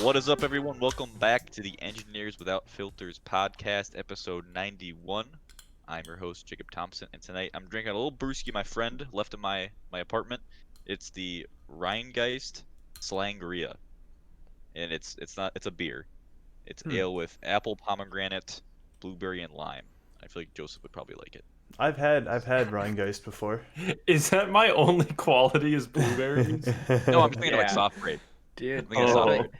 What is up, everyone? Welcome back to the Engineers Without Filters podcast, episode 91. I'm your host, Jacob Thompson, and tonight I'm drinking a little brewski my friend left in my apartment. It's the Rheingeist Slangeria, and it's a beer. It's ale with apple, pomegranate, blueberry, and lime. I feel like Joseph would probably like it. I've had Rheingeist before. Is that my only quality is blueberries? No, I'm thinking of like Yeah. soft grape. Dude, I think it's soft grape.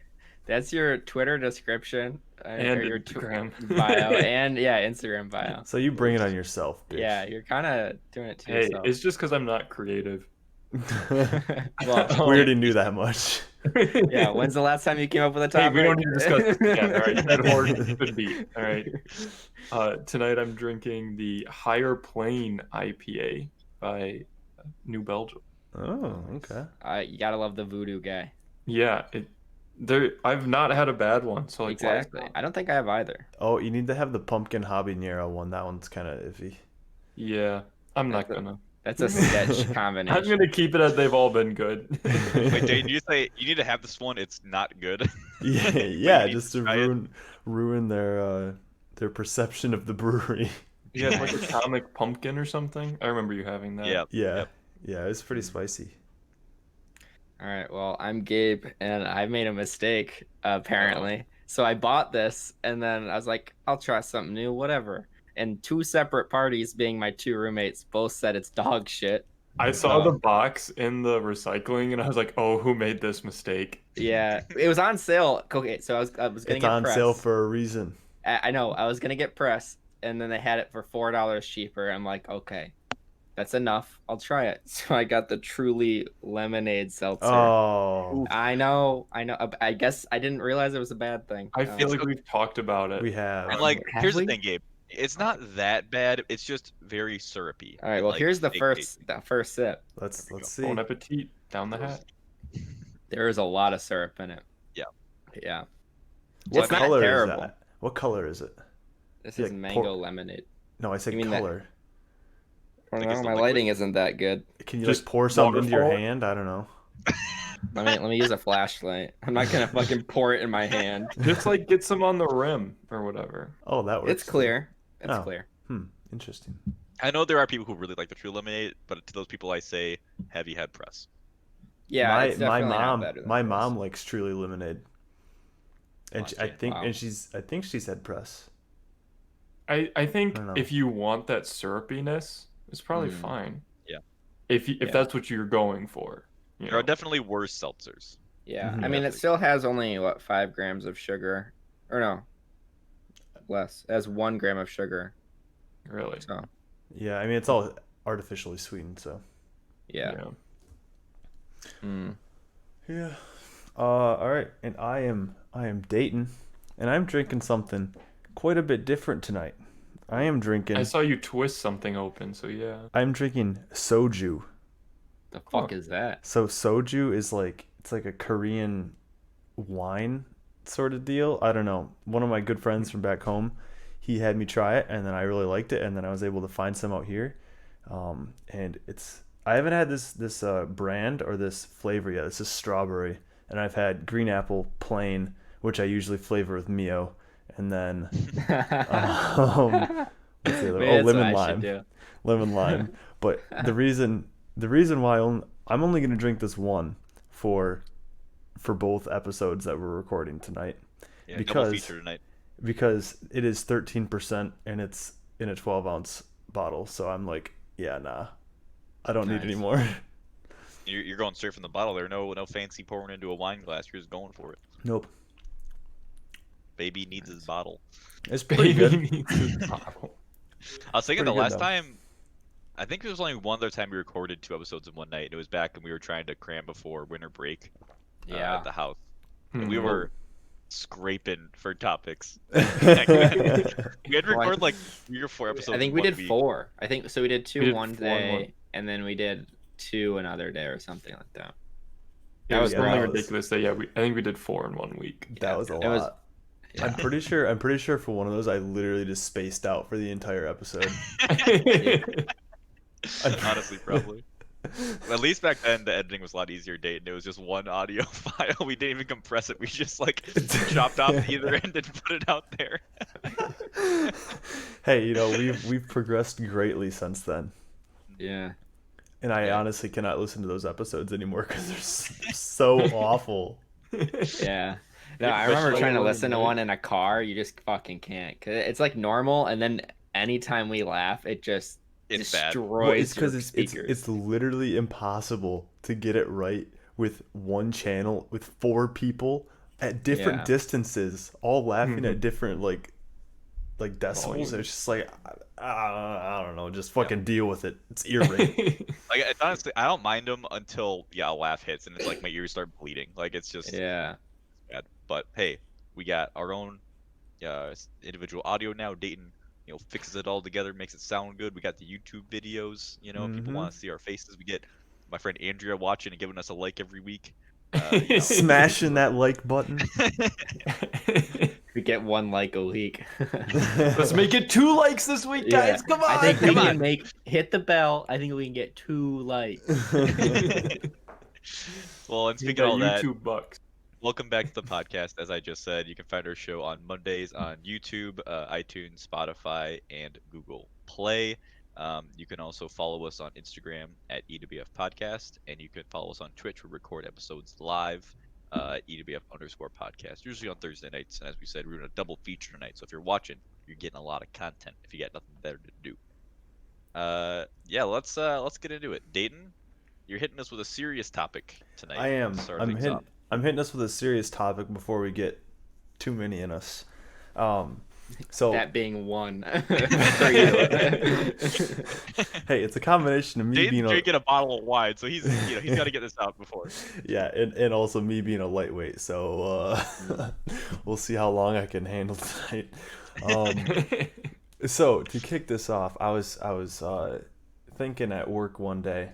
that's your Twitter description And or your Instagram. bio, and Instagram bio. So you bring it on yourself, bitch. Yeah, you're kind of doing it to Hey, yourself. it's just because I'm not creative. Well, we already knew that much. yeah. When's the last time you came up with a Hey, topic? we don't need to discuss this again. All right, that horse should be. All right. Tonight I'm drinking the Higher Plane IPA by New Belgium. Oh, okay. You gotta love the voodoo guy. Yeah, I've not had a bad one. So like, why is Exactly. that? I don't think I have either. Oh, you need to have the pumpkin habanero one. That one's kind of iffy. Yeah, I'm not That's gonna. That's a sketch I'm combination. gonna keep it as they've all been good. Wait, Dane, you say you need to have this one? It's not good. Yeah, need just to to try it? ruin their perception of the brewery. You had like Atomic Pumpkin or something. I remember you having that. Yeah. Yeah, Yep. yeah, it's pretty spicy. All right, well, I'm Gabe, and I made a mistake, apparently. So I bought this, and then I was like, I'll try something new, whatever. And two separate parties, being my two roommates, both said it's dog shit. I saw the box in the recycling, and I was like, "Oh, who made this mistake?" Yeah, it was on sale. Okay, so I was gonna It's get on press. sale for a reason. I know, I was gonna get press, and then they had it for $4 cheaper. I'm like, okay, that's enough. I'll try it. So I got the Truly Lemonade Seltzer. Oh, I know. I guess I didn't realize it was a bad thing. I feel It's like we've talked about it. we have. And like, Have here's we? the thing, Gabe. It's not that bad. It's just very syrupy. All right. Well, Like, here's the steak first sip. Let's There we see. Bon appetit down the hat. There is a lot of syrup in it. Yeah. Yeah. What It's not color is terrible. that? What color is it? This Yeah, is mango lemonade. No, I said You mean that- color. I Like, don't it's know, the my liquid? lighting isn't that good. Can you Just just pour some into your waterfall? hand? I don't know. Let me use a flashlight. I'm not gonna fucking pour it in my hand. Just like get some on the rim or whatever. Oh, that works. It's clear. It's Oh. clear. Interesting. I know there are people who really like the True Lemonade, but to those people I say, have you had press? Yeah. it's my definitely not mom, better than my this. mom likes Truly Lemonade, and Well, I okay. think, Wow. and I think she said press. I think I don't know. if you want that syrupiness, it's probably Mm. fine. Yeah. If Yeah. that's what you're going for. You There are know? definitely worse seltzers. Yeah. Mhm. I mean, it Definitely. still has only 5 grams of sugar, or no, less. It has 1 gram of sugar. Really. So Yeah, I mean it's all artificially sweetened, so. yeah. Mm. Yeah. All right, and I am Dayton, and I'm drinking something quite a bit different tonight. I am drinking. I saw you twist something open, so yeah. I'm drinking soju. The fuck is that? So soju is like it's like a Korean wine sort of deal. I don't know. One of my good friends from back home, he had me try it, and then I really liked it, and then I was able to find some out here. And I haven't had this brand or this flavor yet. This is strawberry, and I've had green apple plain, which I usually flavor with Mio, and then what's the other? Maybe Oh, that's what lemon I should lime. do. Lemon lime. But the reason why I'm only gonna drink this one for both episodes that we're recording tonight, Yeah, double Because- feature tonight. because it is 13% and it's in a 12-ounce bottle. So I'm like, yeah, nah, I don't need Nice. any more. You're going straight from the bottle. There, no fancy pouring into a wine glass. You're just going for it. Nope. Baby needs his bottle. It's pretty good. needs his bottle. I was thinking Pretty the good, last though. time, I think there was only one other time we recorded 2 episodes in one night. And it was back when we were trying to cram before winter break Yeah. at the house. And Hmm. we were scraping for topics. We had to record like 3 or 4 episodes. I think in we one did week. 4. I think so. We did 2 We did one 4 in day, one. and then we did 2 another day or something like that. It That was was only great. ridiculous that I think we did 4 in 1 week. That was a it was- lot. Yeah. I'm pretty sure for one of those I literally just spaced out for the entire episode. Honestly, probably. At least back then, the editing was a lot easier. Date, and it was just one audio file. We didn't even compress it. We just like chopped off either end and put it out there. Hey, you know, we've progressed greatly since then. Yeah. And I Yeah. honestly cannot listen to those episodes anymore because they're so awful. Yeah. No, Yeah, I but remember like- trying to listen to one in a car. You just fucking can't. 'Cause it's like normal, and then anytime we laugh, it just It's bad. destroys Well, it's your because speakers. it's literally impossible to get it right with one channel with 4 people at different Yeah. distances, all laughing at Mhm. different like decibels. Volumes. It's just like I don't know, just fucking deal with it. It's ear rape. Like, it's honestly, I don't mind them until a laugh hits and it's like my ears start bleeding. Like, it's just Yeah. bad. But hey, we got our own individual audio now. Dayton, fixes it all together, makes it sound good. We got the YouTube videos. If people Mhm. want to see our faces, we get my friend Andrea watching and giving us a like every week. Smashing that like button. We get 1 like a week. Let's make it 2 likes this week, Yeah. guys. Come on. I think we Come can on. hit the bell. I think we can get 2 likes. Well, and You speaking got of all that, YouTube bucks. welcome back to the podcast. As I just said, you can find our show on Mondays on YouTube, iTunes, Spotify, and Google Play. You can also follow us on Instagram at EWF Podcast, and you can follow us on Twitch. We record episodes live at EWF_podcast, usually on Thursday nights. And as we said, we're doing a double feature tonight. So if you're watching, you're getting a lot of content if you got nothing better to do. Yeah, let's get into it. Dayton, you're hitting us with a serious topic tonight. I am. to start I'm things hitting. off. I'm hitting us with a serious topic before we get too many in us. So That being 1 for you. hey, it's a combination of me Dayton's being drinking a bottle of wine, so he's got to get this out before. yeah, and also me being a lightweight. So we'll see how long I can handle tonight. So to kick this off, I was thinking at work one day,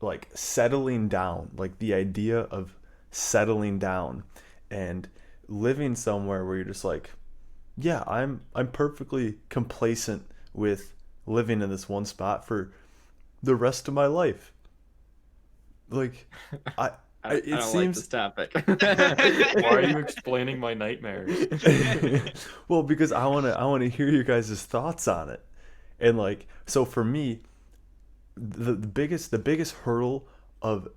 like settling down, like the idea of settling down and living somewhere where you're just like, yeah, I'm perfectly complacent with living in this one spot for the rest of my life. Like, I it don't seems like this topic. Why are you explaining my nightmares? well, because I wanna hear your guys' thoughts on it. And like, so for me, the biggest hurdle of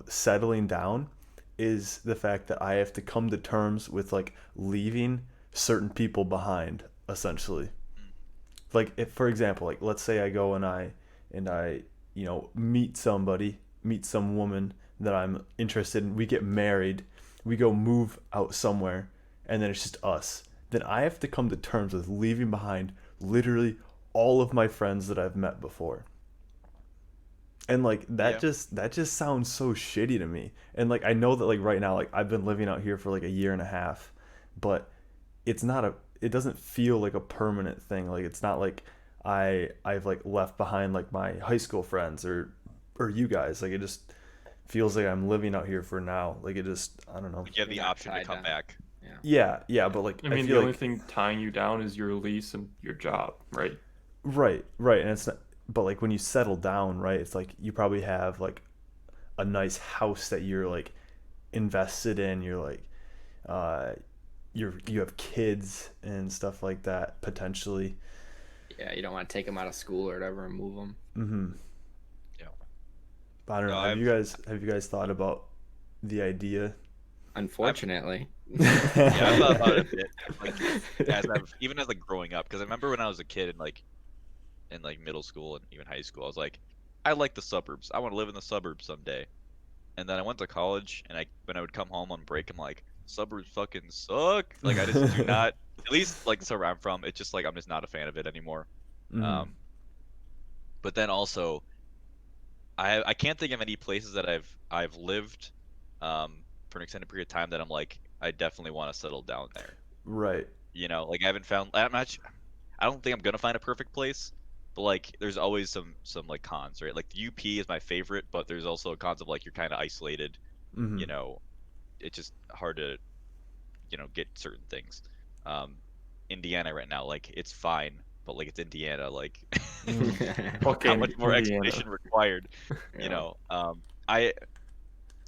settling down is the fact that I have to come to terms with like leaving certain people behind, essentially. Like, if for example, like let's say I go and I meet some woman that I'm interested in, we get married, we go move out somewhere, and then it's just us. Then I have to come to terms with leaving behind literally all of my friends that I've met before. And like that just sounds so shitty to me. And like I know that like right now, like I've been living out here for like a year and a half, but it doesn't feel like a permanent thing. Like it's not like I've like left behind like my high school friends or you guys. Like it just feels like I'm living out here for now. Like it just, I don't know. You have the You're not option to tied come down. back. Yeah, but like I mean, feel the only like thing tying you down is your lease and your job, right? right, and it's not, but like when you settle down, right, it's like you probably have like a nice house that you're like invested in. You're like you have kids and stuff like that potentially. Yeah, you don't want to take them out of school or whatever and move them. Mm-hmm. Yeah. But I don't know. No, Have you guys thought about the idea? Unfortunately. Yeah, I thought about it a bit. Like, even as like growing up, because I remember when I was a kid and like in like middle school and even high school, I was like, I like the suburbs. I want to live in the suburbs someday. And then I went to college, and when I would come home on break, I'm like, suburbs fucking suck. Like I just do not. At least like the suburb I'm from, it's just like I'm just not a fan of it anymore. Mhm. But then also, I can't think of any places that I've lived for an extended period of time that I'm like, I definitely want to settle down there. Right. Like I haven't found. I don't think I'm gonna find a perfect place, but like there's always some like cons, right? Like the UP is my favorite, but there's also cons of like you're kind of isolated. Mm-hmm. You know, it's just hard to get certain things. Um, Indiana right now, like it's fine, but like it's Indiana, like how Fucking much more Indiana. explanation required? You Yeah. know,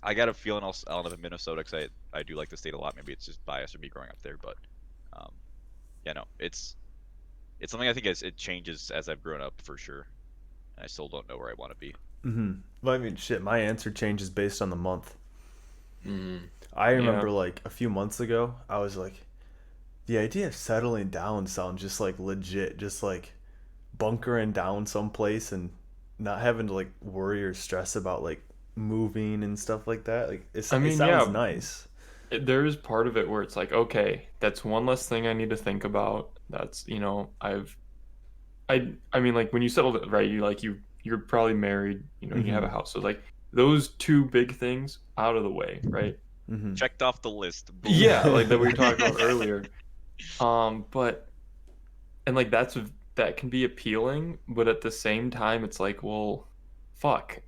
I got a feeling I'll live in Minnesota because I do like the state a lot. Maybe it's just bias from me growing up there, but um, yeah, no, it's something I think it changes as I've grown up for sure. And I still don't know where I want to be. Mm-hmm. Well, I mean, shit, my answer changes based on the month. Mm. I Yeah. remember like a few months ago, I was like, the idea of settling down sounds just like legit, just like bunkering down someplace and not having to like worry or stress about like moving and stuff like that. Like I it mean, sounds yeah, nice. there is part of it where it's like, okay, that's one less thing I need to think about. That's, I mean, like when you settle it, right, you're probably married, you have a Mm-hmm. house. So like those two big things out of the way, right? Mm-hmm. Checked off the list. Boom. Yeah, like that we talked about earlier. But and like that can be appealing, but at the same time it's like, well, fuck.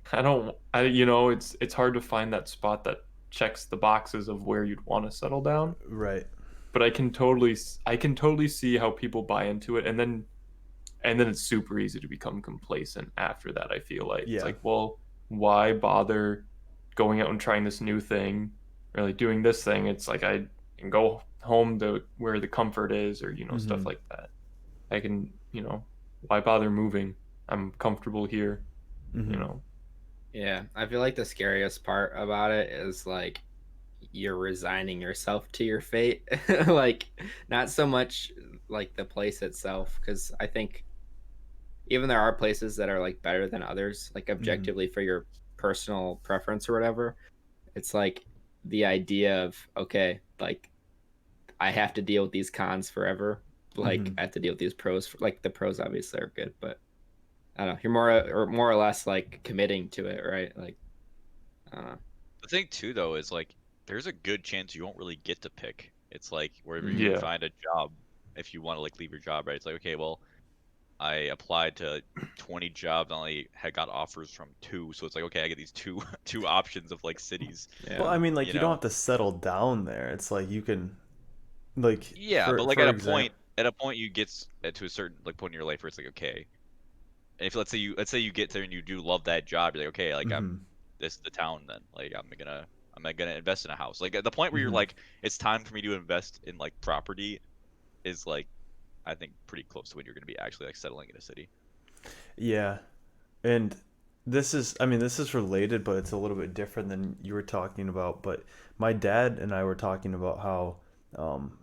It's hard to find that spot that checks the boxes of where you'd want to settle down. Right. But I can totally see how people buy into it, and then it's super easy to become complacent after that. I feel like it's Yeah. like, well, why bother going out and trying this new thing or like doing this thing? It's like I can go home to where the comfort is, or Mm-hmm. stuff like that. I can, why bother moving? I'm comfortable here, you Mm-hmm. know. Yeah, I feel like the scariest part about it is like you're resigning yourself to your fate. Like not so much like the place itself, because I think even there are places that are like better than others, like Mm-hmm. objectively for your personal preference or whatever. It's like the idea of okay, like I have to deal with these cons forever. Like Mm-hmm. I have to deal with these pros. Like the pros obviously are good, but I don't know. You're more or less like committing to it, right? Like I don't know. The thing too, though, is like there's a good chance you won't really get to pick. It's like wherever you Mm. Yeah. find a job, if you want to like leave your job, right? It's like okay, well, I applied to 20 jobs, I only had got offers from two, so it's like okay, I get these two two options of like cities, Well, Yeah. I mean, like you you don't know. have to settle down there. It's like you can, like Yeah, but for like example. at a point you get to a certain like point in your life where it's like okay, and if let's say you get there and you do love that job, you're like okay, like Mm-hmm. this is the town then, like I'm gonna invest in a house. Like at the point where you're Mm-hmm. like it's time for me to invest in like property is like I think pretty close to when you're gonna be actually like settling in a city. Yeah, and I mean, this is related, but it's a little bit different than you were talking about. But my dad and I were talking about how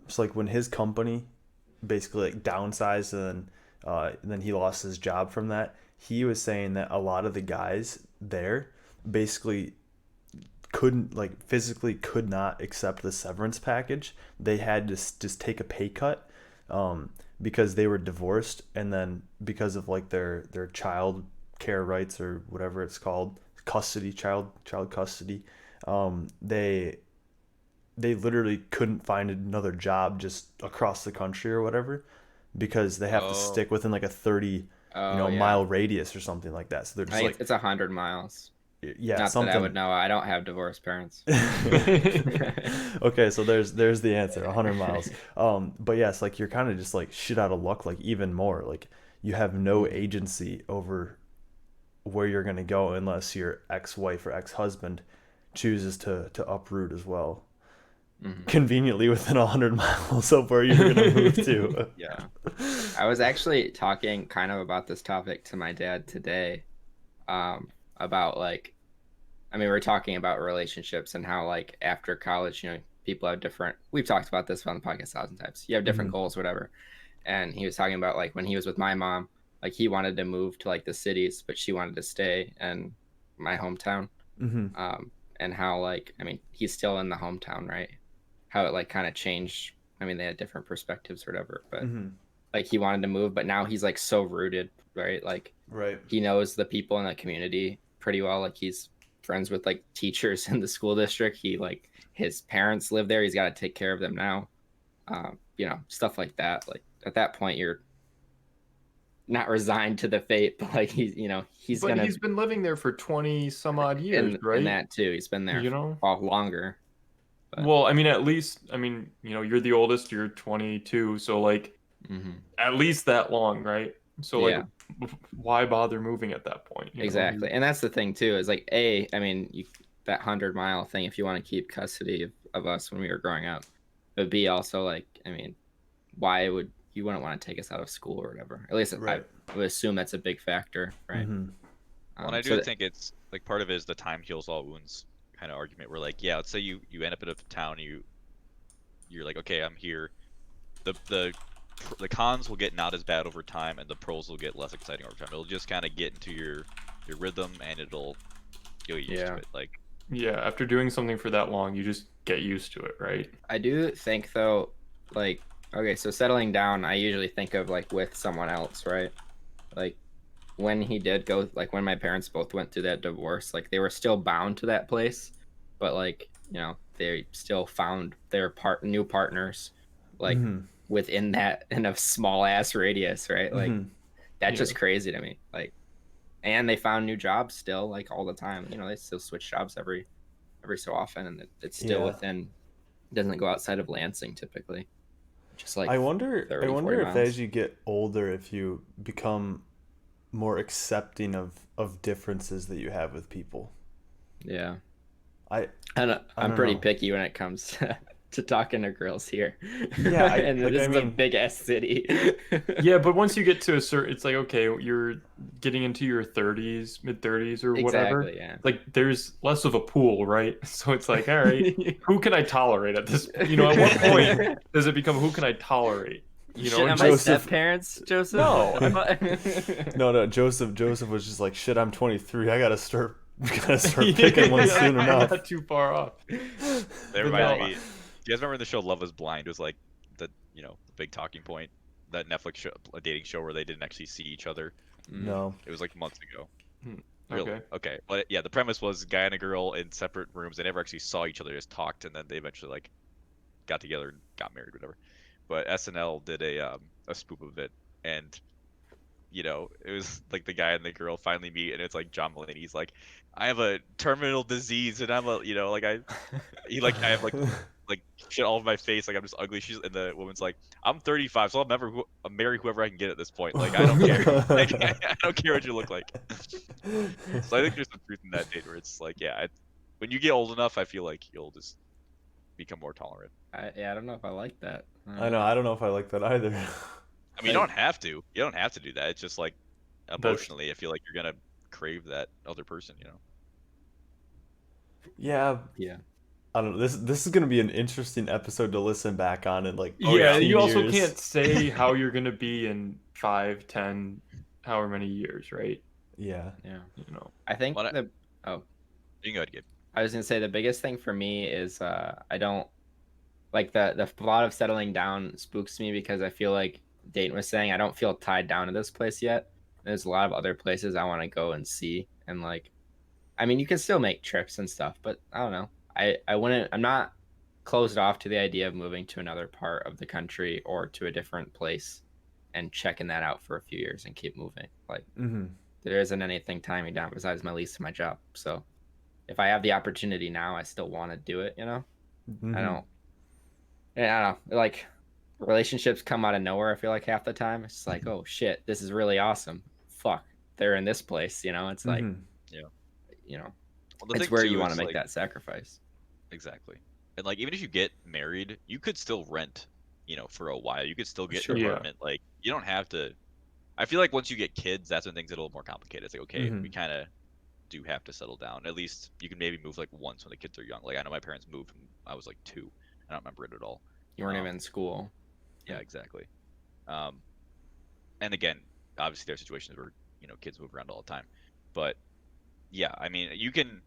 it's like when his company basically like downsized and then he lost his job from that. He was saying that a lot of the guys there basically couldn't like physically could not accept the severance package. They had to just take a pay cut because they were divorced, and then because of like their child care rights or whatever it's called, custody, child custody, they literally couldn't find another job just across the country or whatever because they have to Oh, stick within like a 30 Oh yeah. mile radius or something like that. So they're I just think like, it's 100 miles. yeah, Not that I would something. know. I don't have divorced parents. Okay, so there's the answer, 100 miles. But yes, like you're kind of just like shit out of luck, like even more. Like you have no Mm. agency over where you're gonna go unless your ex-wife or ex-husband chooses to uproot as well. Mhm. Conveniently within 100 miles of where you're gonna move to. yeah. Yeah. I was actually talking kind of about this topic to my dad today. About like I mean, we're talking about relationships and how like after college, people have different we've talked about this on the podcast 1,000 times. You have different Hmm. goals, whatever. And he was talking about like when he was with my mom, like he wanted to move to like the cities, but she wanted to stay in my hometown. Hmm. Um, and how like I mean, he's still in the hometown, right? How it like kind of changed. I mean, they had different perspectives or whatever, but Hmm. like he wanted to move, but now he's like so rooted, right? Like Right. he knows the people in the community pretty well. Like he's friends with like teachers in the school district. He like his parents live there. He's got to take care of them now. Stuff like that. Like at that point, you're not resigned to the fate, but like he's But gonna he's been living there for 20 some odd years, right? in that too. He's been there You know? longer. But- Well, I mean, at least, I mean, you're the oldest, you're 22, so like Mhm. at least that long, right? So like Yeah. why bother moving at that point? Exactly. And that's the thing too, is like I mean, that 100-mile thing, if you want to keep custody of us when we were growing up. But B, also, like, I mean, why would you wouldn't want to take us out of school or whatever? At least Right. I would assume that's a big factor, right? Mhm. Well, and I So do think it's like part of it is the time heals all wounds kind of argument. Where like, yeah, let's say you end up in a town, you're like, okay, I'm here. The cons will get not as bad over time, and the pros will get less exciting over time. It'll just kind of get into your rhythm, and you'll get used to it. Like, Yeah, after doing something for that long, you just get used to it, right? I do think though, like, okay, so settling down, I usually think of like with someone else, right? Like when he did go, like when my parents both went through that divorce, like they were still bound to that place, but like, they still found their new partners, like Mhm. within that in a small ass radius, right? Like Mhm. that's Yeah. just crazy to me. Like, and they found new jobs still, like all the time. They still switch jobs every so often, and it's still Yeah. within. Doesn't go outside of Lansing typically. Just like I wonder 30, 40 if miles. as you get older, if you become more accepting of differences that you have with people. Yeah. I And I I'm don't pretty know. picky when it comes to talking to girls here. Yeah, and like, this I is a mean- big ass city. Yeah, but once you get to a certain, it's like, okay, you're getting into your 30s, mid 30s or whatever. Exactly, yeah. Like there's less of a pool, right? So it's like, all right, who can I tolerate at this? At what point does it become who can I tolerate? Shit on my Joseph- step-parents, Joseph? No, No, Joseph was just like, shit, I'm 23. I gotta start picking one Yeah, soon I'm enough. not too far off. that But reminded no. me. Do you guys remember the show Love Is Blind? It was like the the big talking point, that Netflix show, a dating show where they didn't actually see each other. No. It was like months ago. Hmm, Really? okay. Okay. But yeah, the premise was guy and a girl in separate rooms. They never actually saw each other, just talked, and then they eventually like got together and got married, whatever. But SNL did a spoof of it, and it was like the guy and the girl finally meet, and it's like John Mulaney's like, I have a terminal disease, and I'm a like I have like shit all over my face, like I'm just ugly. And the woman's like, I'm 35, so I'll marry whoever I can get at this point. Like I don't care. Like, I don't care what you look like. So I think there's some truth in that, date where it's like, yeah, when you get old enough, I feel like you'll just become more tolerant. I don't know if I like that. I know. I don't know if I like that either. I mean, you don't have to. You don't have to do that. It's just like emotionally, I feel like you're gonna crave that other person. Yeah. Yeah. I don't know. This is gonna be an interesting episode to listen back on in like Yeah, 15 you also years. can't say how you're gonna be in 5, 10, however many years, right? Yeah. Yeah. Well, I think You can go ahead, Gabe. I was gonna say the biggest thing for me is I don't like the thought of settling down spooks me, because I feel like Dayton was saying I don't feel tied down to this place yet. There's a lot of other places I want to go and see, and like, I mean, you can still make trips and stuff, but I don't know. I wouldn't. I'm not closed off to the idea of moving to another part of the country or to a different place and checking that out for a few years and keep moving. Like, Mm-hmm. there isn't anything tying me down besides my lease to my job. So if I have the opportunity now, I still want to do it. Mm-hmm. I don't. Yeah, I don't know. Like, relationships come out of nowhere. I feel like half the time it's just like, oh shit, this is really awesome. Fuck, they're in this place. It's like, Mhm. Well, the it's thing where too you want is, to make like, that sacrifice. Exactly. And like even if you get married, you could still rent, for a while. You could still get Sure. an Yeah. apartment. Like you don't have to. I feel like once you get kids, that's when things get a little more complicated. It's like, okay, Mhm. we kind of do have to settle down. At least you can maybe move like once when the kids are young. Like I know my parents moved when I was like 2. I don't remember it at all. You weren't Um, even in school. Yeah, exactly. And again, obviously there are situations where kids move around all the time, but yeah, I mean you can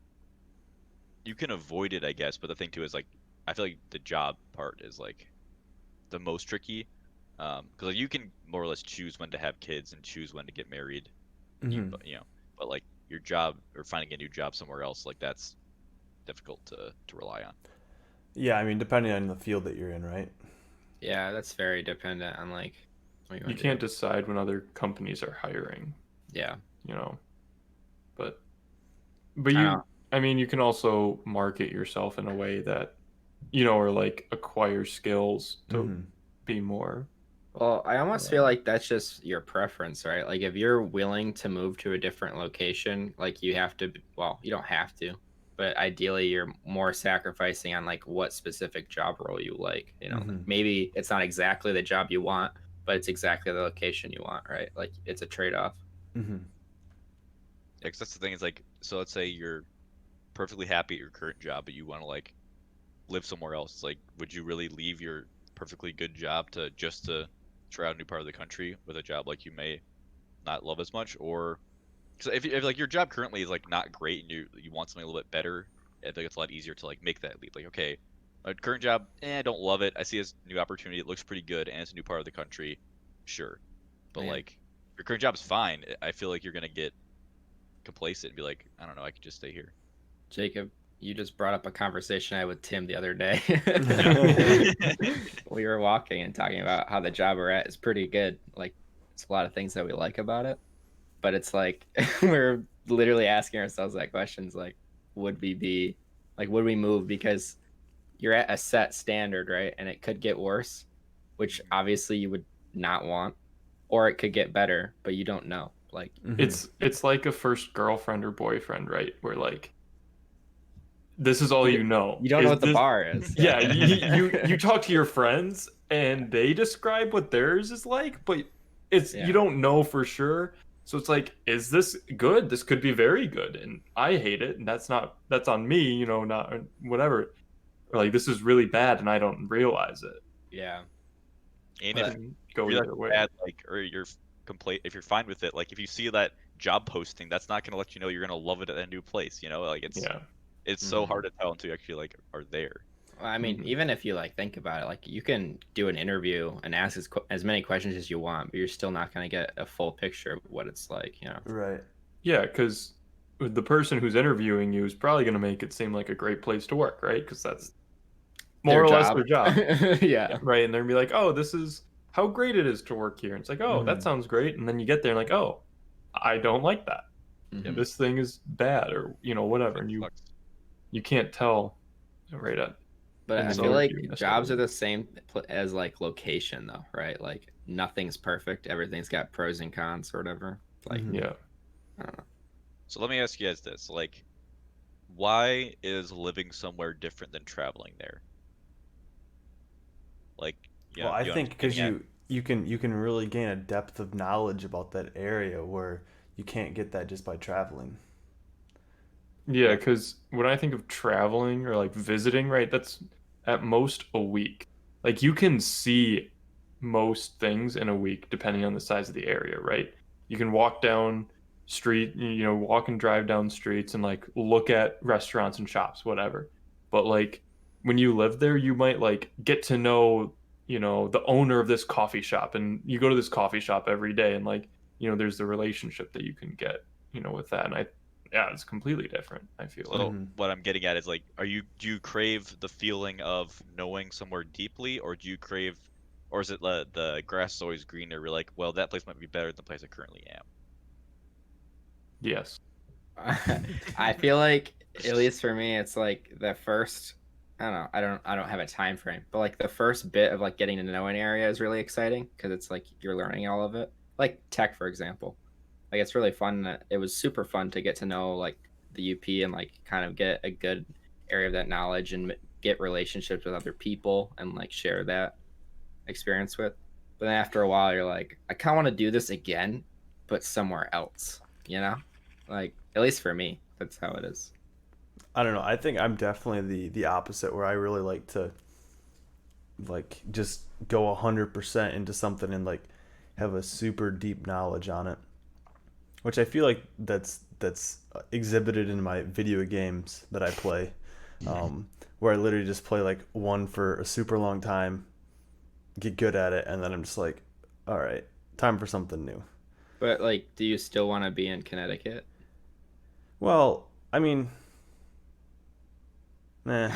avoid it, I guess. But the thing too is like I feel like the job part is like the most tricky, because you can more or less choose when to have kids and choose when to get married. Mhm. But like your job or finding a new job somewhere else, like that's difficult to rely on. Yeah, I mean, depending on the field that you're in, right? Yeah, that's very dependent on like you can't decide when other companies are hiring, Yeah. you know. But I you, know. I mean, you can also market yourself in a way that, you know, or like acquire skills to Mhm. be more. Well, I almost feel like that's just your preference, right? Like if you're willing to move to a different location, like you have to, well, you don't have to, but ideally you're more sacrificing on like what specific job role you like, you know. Like Mhm. maybe it's not exactly the job you want, but it's exactly the location you want, right? Like it's a trade-off. Mhm. Yeah, 'cause that's the thing is like, so let's say you're perfectly happy at your current job, but you want to like live somewhere else. Like, would you really leave your perfectly good job to just to try out a new part of the country with a job like you may not love as much? Or so if like your job currently is like not great and you want something a little bit better, I think it's a lot easier to like make that leap. Like, okay, my current job, I don't love it. I see this new opportunity. It looks pretty good, and it's a new part of the country. Sure, but Man, like your current job is fine. I feel like you're gonna get complacent and be like, I don't know, I could just stay here. Jacob, you just brought up a conversation I had with Tim the other day. We were walking and talking about how the job we're at is pretty good. Like, it's a lot of things that we like about it, but it's like we're literally asking ourselves that questions like, would we be like, would we move because you're at a set standard, right? And it could get worse, which obviously you would not want, or it could get better, but you don't know. Like, Mhm. It's like a first girlfriend or boyfriend, right? Where like this is all you know. you don't know Is what the this bar is. Yeah, you talk to your friends and they describe what theirs is like, but it's Yeah. you don't know for sure. So it's like, is this good? This could be very good, and I hate it, and that's on me, you know, not whatever. Or like this is really bad, and I don't realize it. Yeah. And It if But can go you're either way. bad, like, or you're complete, if you're fine with it, like, if you see that job posting, that's not gonna let you know you're gonna love it at a new place. You know, like Yeah. it's so Mhm. hard to tell until you actually like are there. Well, I mean, Mhm. even if you like think about it, like you can do an interview and ask as many questions as you want, but you're still not going to get a full picture of what it's like, you know? Right. Yeah, because the person who's interviewing you is probably going to make it seem like a great place to work, right? Because that's more Their or less job. their job, Yeah. right? And they're gonna be like, "Oh, this is how great it is to work here." And it's like, "Oh, that Mhm. sounds great." And then you get there and like, "Oh, I don't like that. Mhm. This thing is bad," or you know, whatever. And Sucks. you can't tell right at But in I the feel So like interview jobs are necessarily. the same as like location, though, right? Like nothing's perfect. Everything's got pros and cons or whatever. Like, Mhm. Yeah. I don't know. so let me ask you guys this: like, why is living somewhere different than traveling there? Like, Well, I you think because understanding at you can really gain a depth of knowledge about that area where you can't get that just by traveling. Yeah, because when I think of traveling or like visiting, right, that's at most a week. Like you can see most things in a week depending on the size of the area, right? You can walk down street, you know, walk and drive down streets and like look at restaurants and shops, whatever. But like when you live there, you might like get to know, you know, the owner of this coffee shop and you go to this coffee shop every day and like, you know, there's the relationship that you can get, you know, with that. And yeah, it's completely different, I feel like. so Mhm. what I'm getting at is like, do you crave the feeling of knowing somewhere deeply, or do you crave, or is it the grass is always greener? We're like, well, that place might be better than the place I currently am. Yes. I feel like at least for me, it's like the first. I don't know. I don't have a time frame, but like the first bit of like getting to know an area is really exciting because it's like you're learning all of it. Like tech, for example. Like it's really fun. It was super fun to get to know like the UP and like kind of get a good area of that knowledge and get relationships with other people and like share that experience with. But then after a while, you're like, I kind of want to do this again, but somewhere else. You know, like at least for me, that's how it is. I don't know. I think I'm definitely the opposite where I really like to like just go 100% into something and like have a super deep knowledge on it, which I feel like that's exhibited in my video games that I play, where I literally just play like one for a super long time, get good at it, and then I'm just like, all right, time for something new. But like, do you still want to be in Connecticut? Well, I mean, eh,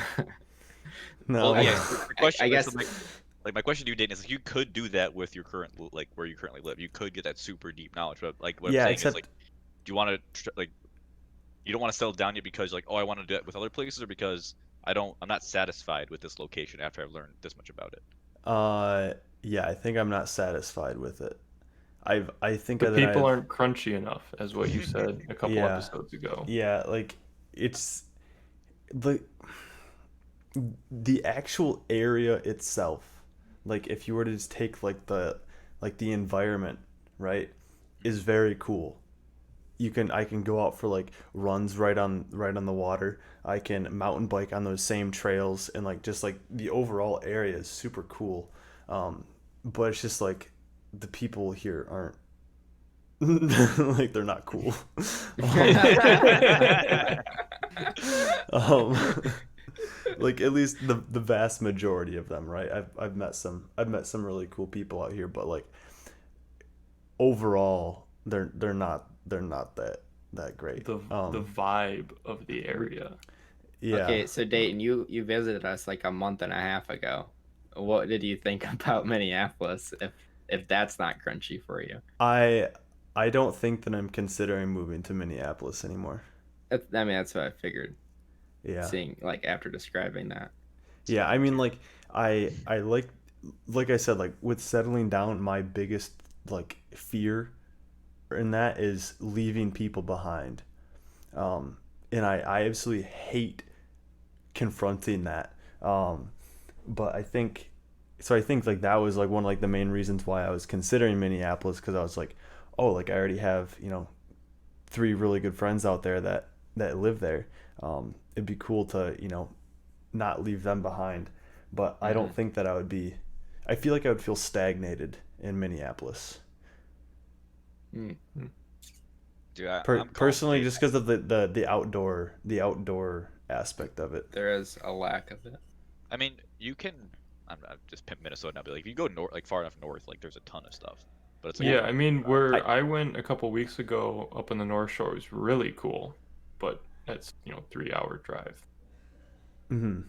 Well, no. yeah, the I question is guess. like, like my question to you, Dayton, is like you could do that with your current like where you currently live. You could get that super deep knowledge, but like what I'm Yeah, saying except is like, do you want to like you don't want to settle down yet because like, oh, I want to do it with other places, or because I'm not satisfied with this location after I've learned this much about it. yeah, I think I'm not satisfied with it. I think The that people I've aren't crunchy enough, as what you said a couple yeah, episodes ago. yeah, like it's the the actual area itself. Like if you were to just take like the environment, right, is very cool. I can go out for like runs right on the water. I can mountain bike on those same trails, and like just like the overall area is super cool. But it's just like the people here aren't like they're not cool. um, like at least the vast majority of them, right? I've met some really cool people out here, but like overall they're not that great. The vibe of the area. Yeah. Okay, so Dayton, you visited us like a month and a half ago. What did you think about Minneapolis? If that's not crunchy for you, I don't think that I'm considering moving to Minneapolis anymore. I mean that's what I figured. Yeah. Seeing like after describing that. Yeah, I mean like I like I said, like with settling down, my biggest like fear in that is leaving people behind. And I absolutely hate confronting that. But I think like that was like one of like the main reasons why I was considering Minneapolis, because I was like, oh, like I already have, 3 really good friends out there that live there. It'd be cool to, not leave them behind. But I don't think that I feel like I would feel stagnated in Minneapolis. Mm-hmm. Dude, I'm Personally, calling just because of the outdoor aspect of it. There is a lack of it. I mean, you can. I'm just pimp Minnesota now, but like if you go north, like far enough north, like there's a ton of stuff. But it's like Yeah, I mean, where I went a couple weeks ago up in the North Shore was really cool, but that's 3-hour drive. Mm-hmm.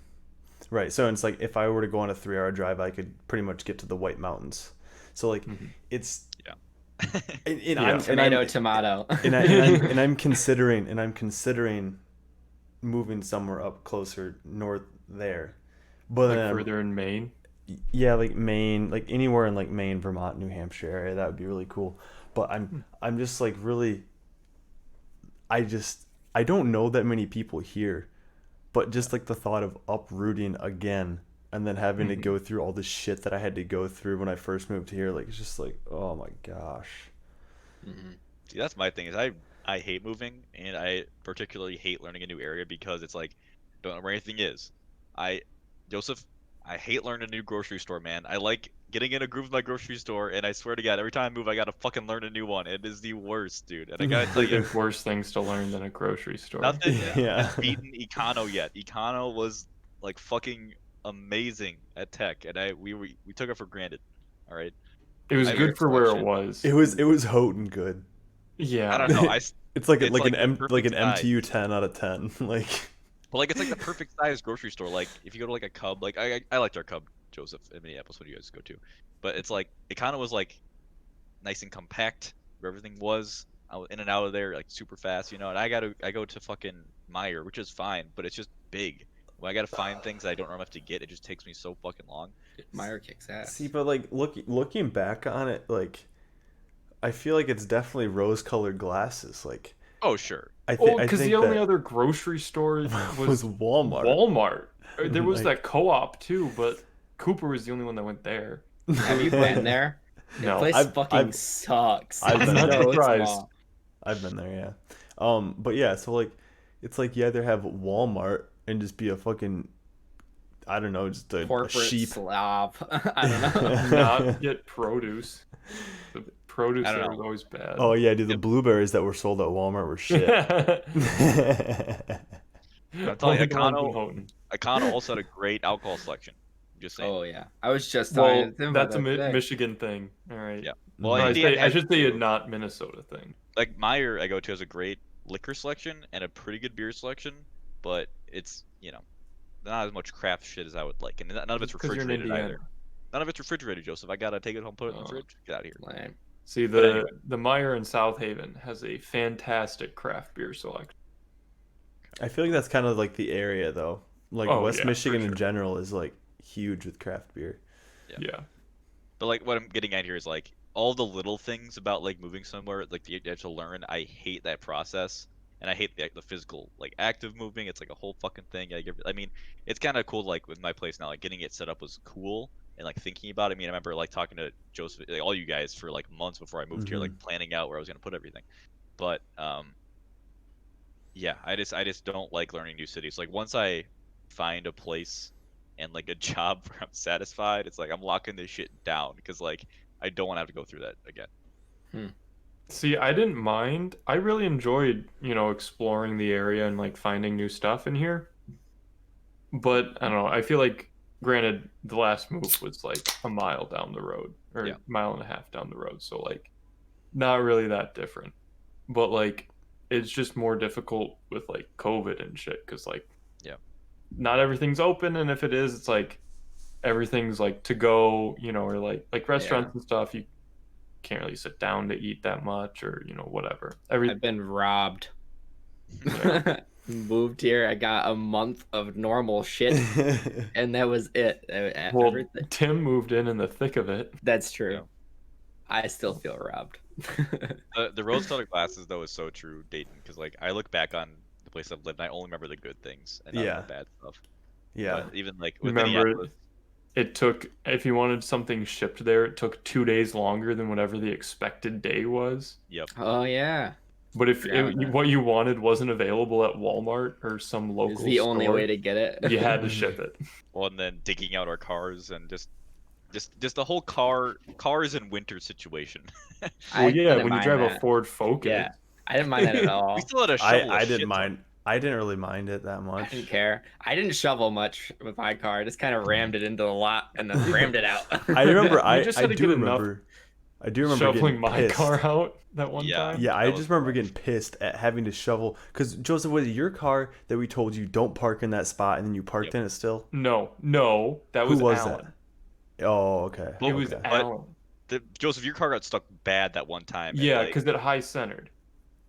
Right. So it's like if I were to go on a 3-hour drive, I could pretty much get to the White Mountains. So like it's yeah. Tomato. and I'm considering moving somewhere up closer north there. But Like further in Maine. Yeah, like Maine, like anywhere in like Maine, Vermont, New Hampshire area, that would be really cool. But I'm just like really I don't know that many people here, but just like the thought of uprooting again and then having to go through all the shit that I had to go through when I first moved here, like it's just like, oh my gosh. See, that's my thing is I hate moving, and I particularly hate learning a new area because it's like don't know where anything is. Joseph, I hate learning a new grocery store, man. I like getting in a groove with my grocery store, and I swear to God, every time I move, I gotta fucking learn a new one. It is the worst, dude. And I gotta tell you, There's worse things to learn than a grocery store. nothing Yeah. has beaten Econo yet. Econo was like fucking amazing at tech, and we took it for granted. All right. It was I good have for where it selection. was. It was Houghton good. Yeah. I don't know. It's like It's like like an the like an perfect size. MTU 10 out of 10. Like But like it's like the perfect size grocery store. Like if you go to like a Cub, like I liked our Cub, Joseph, in Minneapolis. What do you guys go to? But it's like it kind of was like nice and compact where everything was. I was in and out of there like super fast, And I go to fucking Meyer, which is fine, but it's just big. When I gotta find things I don't know enough to get, it just takes me so fucking long. Meyer kicks ass. See, but like looking back on it, like I feel like it's definitely rose-colored glasses. Like Oh sure. I think because the only other grocery store was Walmart. Walmart. There was Like- that co-op too, but Cooper was the only one that went there. Have you been there? The No. place I've- fucking I've- sucks. I've been I there. know it's Surprised. small. I've been there, yeah. But yeah, so like it's like you either have Walmart and just be a fucking I don't know, just a Corporate sheep. slob. I don't know. Not get produce. The produce I don't there know. was always bad. Oh yeah, dude, the blueberries that were sold at Walmart were shit. I'm telling you, Only the ones in Houghton. Econo also had a great alcohol selection. Just saying. Oh yeah, I was just Well, talking to him about that's a that today. Michigan thing. All right. Yeah. No, Well, I, Indiana say, I has- should say a not Minnesota thing. Like Meyer, I go to has a great liquor selection and a pretty good beer selection, but it's not as much craft shit as I would like, and none of it's 'Cause you're in refrigerated Indiana. either. None of it's refrigerated, Joseph. I gotta take it home, put it in the Oh. fridge. Get out of here. Lame. See, But anyway. the Meyer in South Haven has a fantastic craft beer selection. I feel like that's kind of like the area though. Like Oh, West yeah, Michigan for in sure. general is like huge with craft beer. Yeah. But like what I'm getting at here is like all the little things about like moving somewhere, like you have to learn. I hate that process, and I hate the physical like active moving. It's like a whole fucking thing. I mean, it's kind of cool. Like with my place now, like getting it set up was cool, and like thinking about it. I mean, I remember like talking to Joseph, like, all you guys for like months before I moved here, like planning out where I was gonna put everything. But yeah, I just don't like learning new cities. Like once I find a place and like a job where I'm satisfied, it's like I'm locking this shit down because like I don't want to have to go through that again. See, I didn't mind. I really enjoyed, exploring the area and like finding new stuff in here. But I don't know. I feel like, granted, the last move was like a mile down the road or Yeah. mile and a half down the road. So like, not really that different. But like, it's just more difficult with like COVID and shit because like, Yeah. not everything's open, and if it is, it's like everything's like to go, or like restaurants and stuff. You can't really sit down to eat that much, or whatever. I've been robbed. Moved here, I got a month of normal shit, and that was it. Well, Everything. Tim moved in the thick of it. That's true. Yeah. I still feel robbed. The rose-colored glasses though is so true, Dayton, because like I look back on the place I've lived, and I only remember the good things and not Yeah. the bad stuff. Yeah. But even like with Remember, Minneapolis, it took, if you wanted something shipped there, it took 2 days longer than whatever the expected day was. yep. Oh yeah, But if Yeah, that- what you wanted wasn't available at Walmart or some local it's the only store, way to get it. you had to ship it. Well, and then digging out our cars and just the whole cars in winter situation. I Well, yeah, didn't when you mind drive a that. Ford Focus. Yeah, I didn't mind that at all. We still had to shovel. I a didn't shit mind. ton. I didn't really mind it that I much. didn't care. I didn't shovel much with my car. I just kind of rammed it into the lot and then rammed it out. I remember. You I just I had to do get enough remember. I do remember shoveling getting my pissed. car out that one Yeah. time. Yeah, I That just was remember rough. getting pissed at having to shovel. Because Joseph, was it your car that we told you don't park in that spot, and then you parked Yep. in it still? No, that Who was was Alan. that? Oh, okay. It was okay. Alan. Joseph, your car got stuck bad that one time. and, Yeah, like, because it high centered,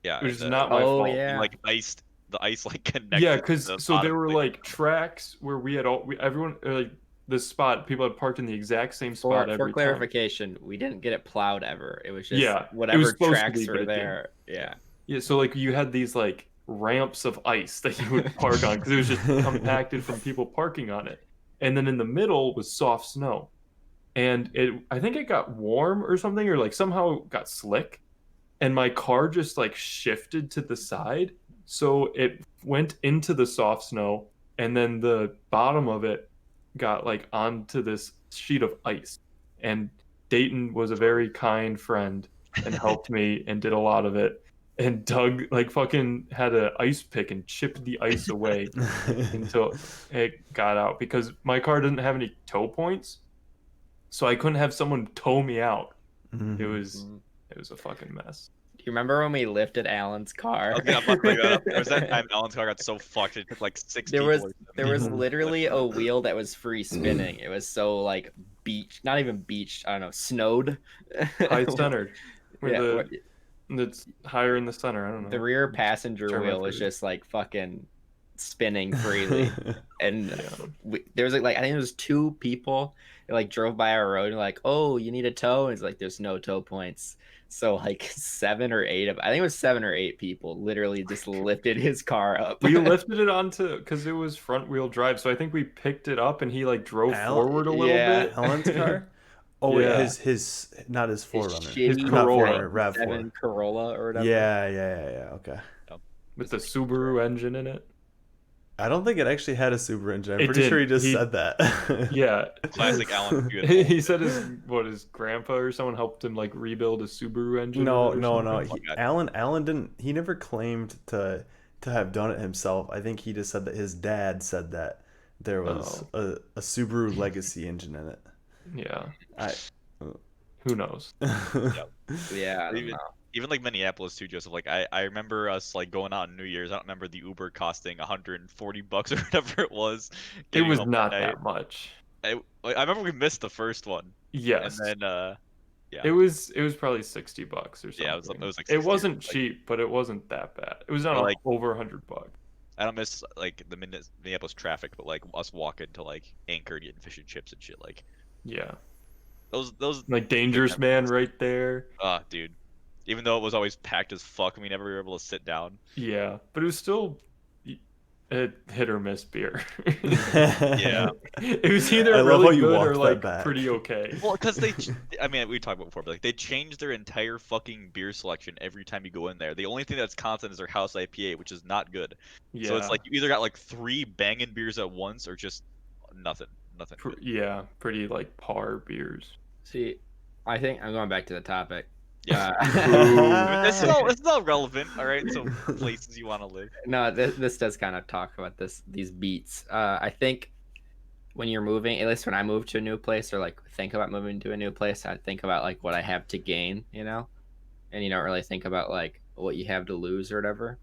yeah, which is and, not my Oh, fault. yeah. like the ice like connected. Yeah, to because the so there bottom, were like tracks where we had everyone like this spot. People had parked in the exact same spot For every time. clarification, we didn't get it plowed ever. It was just Yeah, it was whatever supposed to tracks be, but were it didn't. there. Yeah. Yeah, so like you had these like ramps of ice that you would park on because it was just compacted from people parking on it, and then in the middle was soft snow, and I think it got warm or something, or like somehow got slick, and my car just like shifted to the side, so it went into the soft snow, and then the bottom of it got like onto this sheet of ice, and Dayton was a very kind friend and helped me and did a lot of it. And Doug like fucking had an ice pick and chipped the ice away until it got out because my car didn't have any tow points, so I couldn't have someone tow me out. Mhm. It was a fucking mess. Do you remember when we lifted Alan's car? Okay, I'm about to bring that up. There was that time Alan's car got so fucked it took like 6 There people. was or there was Mhm. literally a wheel that was free spinning. It was so like beached, not even beached. I don't know, snowed. High centered. Yeah, It's higher in the center. I don't know. the rear passenger Turn wheel left was or- just like fucking spinning freely, and Yeah. there was like I think there was 2 people that like drove by our road and like, oh, you need a tow, and it's like there's no tow points. So like 7 or 8 of I think it was 7 or 8 people literally just lifted his car up. We lifted it onto because it was front wheel drive, so I think we picked it up and he like drove forward a little yeah. bit. Alan's car? Oh wait, Yeah. his not his His Forerunner. shitty Not Corolla. Forerunner, Rav4. 7 Corolla or whatever. Yeah. Okay. With the Subaru engine in it. I don't think it actually had a Subaru engine. I'm It pretty did. sure he just He- said that. Yeah. Classic Alan. He said his grandpa or someone helped him like rebuild a Subaru engine. No. in it or something. Oh, God. Alan didn't. He never claimed to have done it himself. I think he just said that his dad said that there was a Subaru Legacy engine in it. Yeah. I. Who knows? Yeah, I don't Even- know. Even like Minneapolis too, Joseph. Like I remember us like going out on New Year's. I don't remember the Uber costing $140 or whatever it was. It getting was home not that night. that much. I remember we missed the first one, Yes. and then yeah, It was probably $60 or something. Yeah, it was like It 60 wasn't like- cheap, but it wasn't that bad. It was not Or, like- over $100. I don't miss like the Minneapolis traffic, but like us walking to like Anchorage getting fish and chips and shit. Like Yeah. those Like Dangerous Man right there. dude. Even though it was always packed as fuck, we never were able to sit down. Yeah, but it was still a hit or miss beer. Yeah. It was either I love really how you good walked or that like back. pretty okay. Well, because I mean, we talked about it before, but like they changed their entire fucking beer selection every time you go in there. The only thing that's constant is their house IPA, which is not good. Yeah. So it's like you either got like 3 banging beers at once or just nothing good. Yeah, pretty like par beers. See, I think I'm going back to the topic. Yeah. Uh, I mean, it's all relevant, all right. So places you want to live. No, this does kind of talk about these beats. I think when you're moving, at least when I move to a new place or like think about moving to a new place, I think about like what I have to gain, and you don't really think about like what you have to lose or whatever.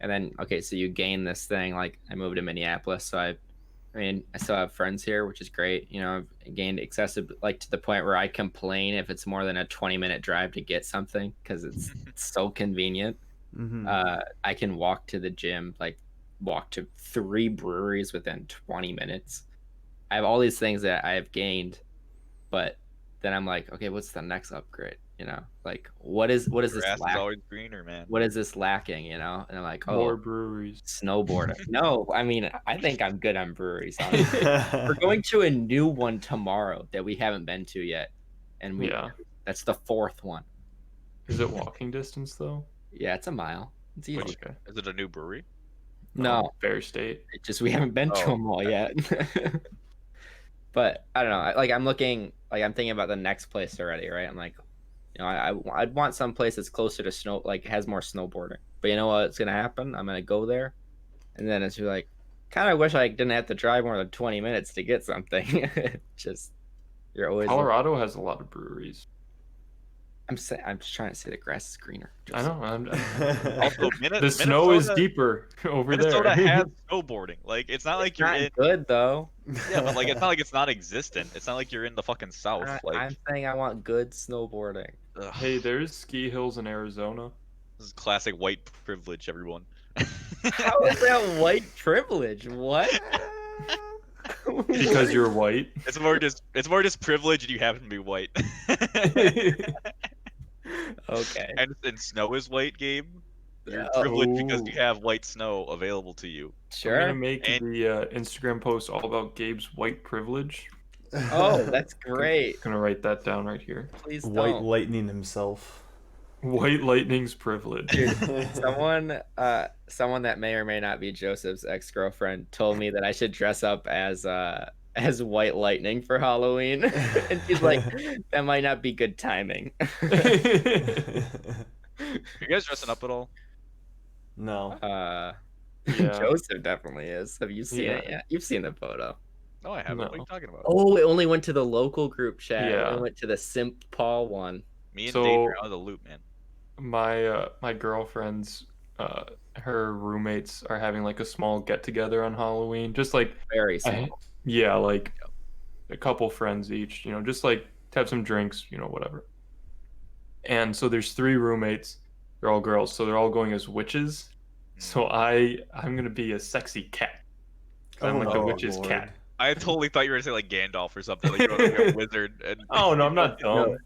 And then okay, so you gain this thing. Like I moved to Minneapolis, so I still have friends here, which is great. I've gained excessive, like to the point where I complain if it's more than a 20-minute drive to get something because it's so convenient. Mhm. I can walk to the gym, like walk to 3 breweries within 20 minutes. I have all these things that I have gained, but then I'm like, okay, what's the next upgrade? Like what is this Grass is lack? always greener, man. What is this lacking? And I'm like, More oh, breweries. snowboarding. No, I mean, I think I'm good on breweries. Honestly. We're going to a new one tomorrow that we haven't been to yet, and Yeah. that's the 4th one. Is it walking distance though? Yeah, it's a mile. It's easy. Which- Okay. Is it a new brewery? No, Fair State. it's just we haven't been to Oh, them all yet. But I don't know. I'm looking, like I'm thinking about the next place already, right? I'm like, I'd want some place that's closer to snow, like has more snowboarding. But you know what's gonna happen? I'm gonna go there, and then it's like, kind of wish I didn't have to drive more than 20 minutes to get something. Just you're always. Colorado has a lot of breweries. I'm just trying to say the grass is greener. I know. Also, The snow is Minnesota- deeper over Minnesota there. has snowboarding. Like it's not like It's you're not in. good though. Yeah, but like it's not like it's not existent. It's not like you're in the fucking south. Like I'm saying I want good snowboarding. ugh, Hey, there's ski hills in Arizona. this is classic white privilege, everyone. How is that white privilege? What? Because you're white. It's more just privilege, and you happen to be white. Okay. And snow is white, Gabe. You're Yeah. privileged because Oh. you have white snow available to you. I'm Sure. gonna make And- the Instagram post all about Gabe's white privilege. Oh, that's great. Gonna write that down right here. Please White don't. lightning himself. White lightning's privilege. Someone that may or may not be Joseph's ex-girlfriend told me that I should dress up as White Lightning for Halloween, and she's like, that might not be good timing. Are you guys dressing up at all? No. Yeah. Joseph definitely is. Have you seen it Yeah. yet? You've seen the photo. No, I haven't. What are No. you talking about? Oh, it only went to the local group chat. It Yeah. only went to the Simp Paul one. Me and So- Dave are out of the loop, man. My girlfriend's her roommates are having like a small get together on Halloween. Just like Very simple. yeah, like a couple friends each, just like to have some drinks, whatever. And so there's 3 roommates. They're all girls, so they're all going as witches. So I'm gonna be a sexy cat. 'Cause I'm like the Oh, witch's Lord. cat. I totally thought you were gonna say like Gandalf or something. Like you're like a wizard. And... Oh no, I'm not dumb.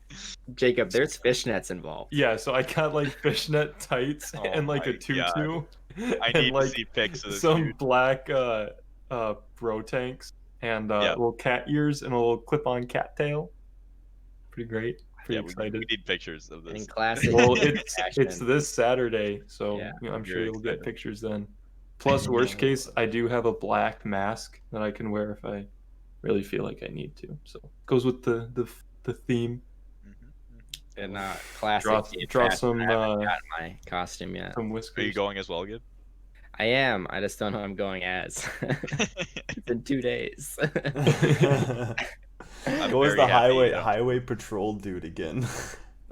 Jacob, there's fishnets involved. Yeah, so I got like fishnet tights Oh and like my a tutu. I and need like to see pics of this some dude. black bro tanks and Yeah. little cat ears and a little clip-on cat tail. Pretty great. Pretty Yeah, we excited. need pictures of In this. classic. Well, it's fashion. this Saturday, so Yeah. I'm sure Very you'll get excited. pictures then. Plus, worst case, I do have a black mask that I can wear if I really feel like I need to. So goes with the theme. Mhm. In classic. Draw- Gabe draw fashion, some, I haven't gotten my costume yet. Some Are whiskers. you going as well, Gib? I am. I just don't know what I'm going as. It's in 2 days. I'm Go as very the happy, highway patrol dude again.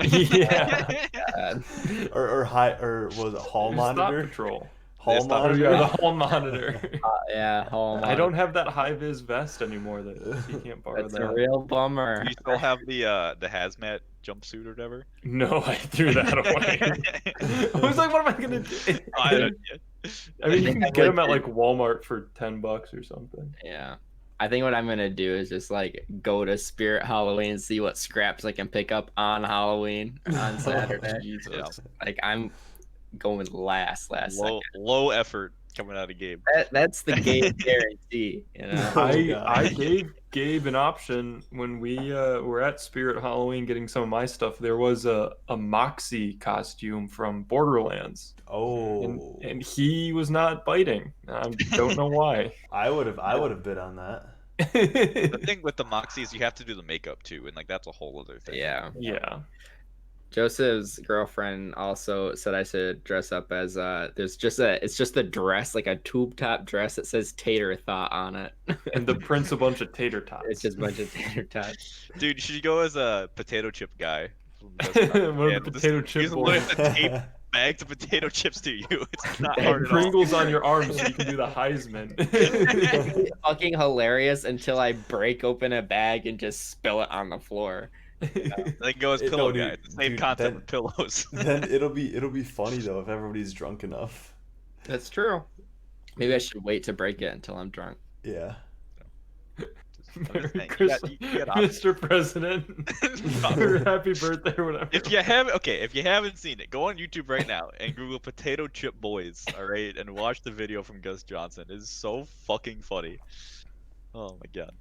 Yeah. God. or was it hall Stop monitor? patrol. Hall It's not- Oh monitor. yeah, the hall monitor. Yeah, home. I don't have that high vis vest anymore. That so you can't borrow That's that. a real bummer. Do you still have the hazmat jumpsuit or whatever? No, I threw that away. I was like, what am I gonna do? I don't. I mean, you think can I get them would at do- like Walmart for $10 or something. Yeah. I think what I'm gonna do is just like go to Spirit Halloween and see what scraps I can pick up on Halloween on Saturday. Jesus. Like I'm going last second. Low effort coming out of Gabe. That's the game guarantee, you know. Oh, I God. gave Gabe an option when we were at Spirit Halloween getting some of my stuff. There was a Moxie costume from Borderlands, Oh, and he was not biting. I don't know why. I would have bid on that. The thing with the Moxie is you have to do the makeup too, and like that's a whole other thing. Yeah. Yeah. Joseph's girlfriend also said I should dress up as it's just a dress, like a tube top dress that says tater thought on it. And the prince a bunch of tater tots. It's just a bunch of tater tots. Dude, you should go as a potato chip guy. One of the potato chip He's literally boys. have to tape bags of potato chips to you. It's not And hard at all. Pringles on your arms so you can do the Heisman. It's fucking hilarious until I break open a bag and just spill it on the floor. They can go as It- pillow no, dude, guy. It's the same dude, concept then- with pillows. Then it'll be funny though if everybody's drunk enough. That's true. Maybe I should wait to break it until I'm drunk. Yeah. I'm just Merry saying, Christmas, you got options. Mr. President. Or happy birthday or whatever. If you haven't seen it, go on YouTube right now and Google potato chip boys, all right, and watch the video from Gus Johnson. It's so fucking funny. Oh my god.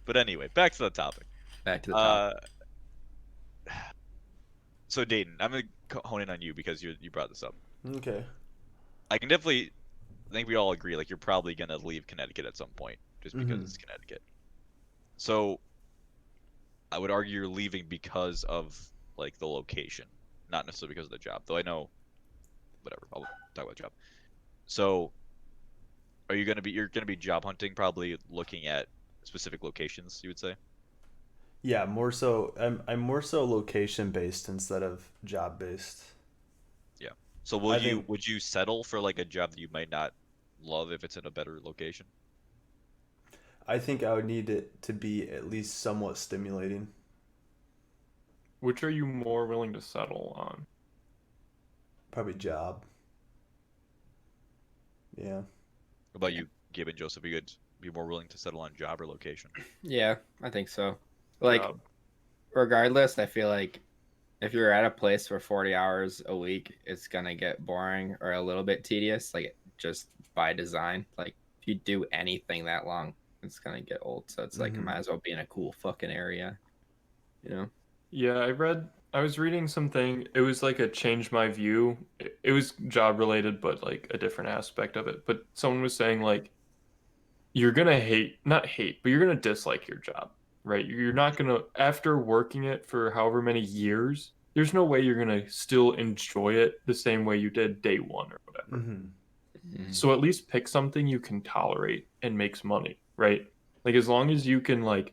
But anyway, back to the topic. Back to the top. So Dayton, I'm gonna hone in on you because you brought this up. Okay. I think we all agree like you're probably gonna leave Connecticut at some point just because it's Connecticut. So I would argue you're leaving because of like the location, not necessarily because of the job. Though I know, whatever. I'll talk about the job. So you're gonna be job hunting, probably looking at specific locations. You would say. Yeah, more so. I'm more so location based instead of job based. So would you settle for like a job that you might not love if it's in a better location? I think I would need it to be at least somewhat stimulating. Which are you more willing to settle on? Probably job. Yeah. What about you, Gabe and Joseph? You could be more willing to settle on job or location? Yeah, I think so. Like, Job. regardless, I feel like if you're at a place for 40 hours a week, it's gonna get boring or a little bit tedious, like just by design. Like if you do anything that long, it's gonna get old. So it's like I might as well be in a cool fucking area, you know? Yeah, I was reading something. It was like a change my view. It was job related, but like a different aspect of it. But someone was saying like, you're gonna not hate, but you're gonna dislike your job, right? You're not gonna, after working it for however many years, there's no way you're gonna still enjoy it the same way you did day one or whatever. So at least pick something you can tolerate and makes money, right? Like as long as you can like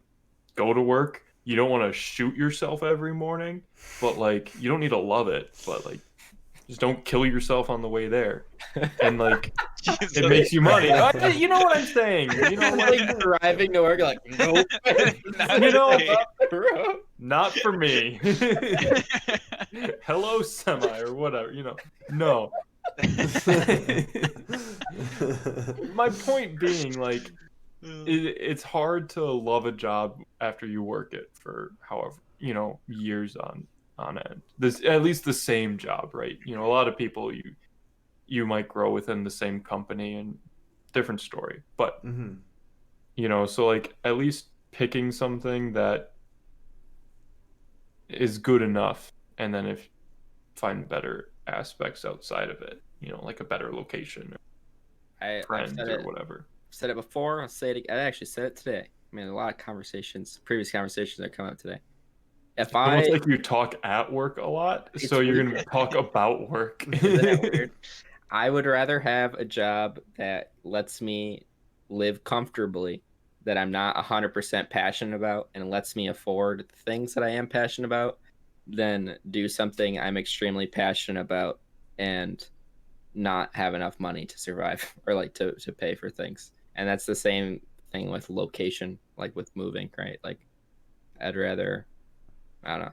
go to work, you don't want to shoot yourself every morning, but like you don't need to love it, but like just don't kill yourself on the way there. And like it makes you money. You know what I'm saying? You know what? Like driving to work, like nope, You know, bro. not for me. Hello, semi or whatever. You know, no. My point being, like, it's hard to love a job after you work it for however years on end. This at least the same job, right? You know, a lot of people you might grow within the same company and different story, but so like at least picking something that is good enough, and then if find better aspects outside of it, like a better location or I've friends said or it, whatever. said it before. I'll say it again. I actually said it today. I mean, a lot of previous conversations that come up today. If Almost like you talk at work a lot, so you're weird. gonna talk about work. Isn't that weird? I would rather have a job that lets me live comfortably, that I'm not 100% passionate about, and lets me afford the things that I am passionate about, than do something I'm extremely passionate about and not have enough money to survive or like to pay for things. And that's the same thing with location, like with moving, right? Like I'd rather, I don't know.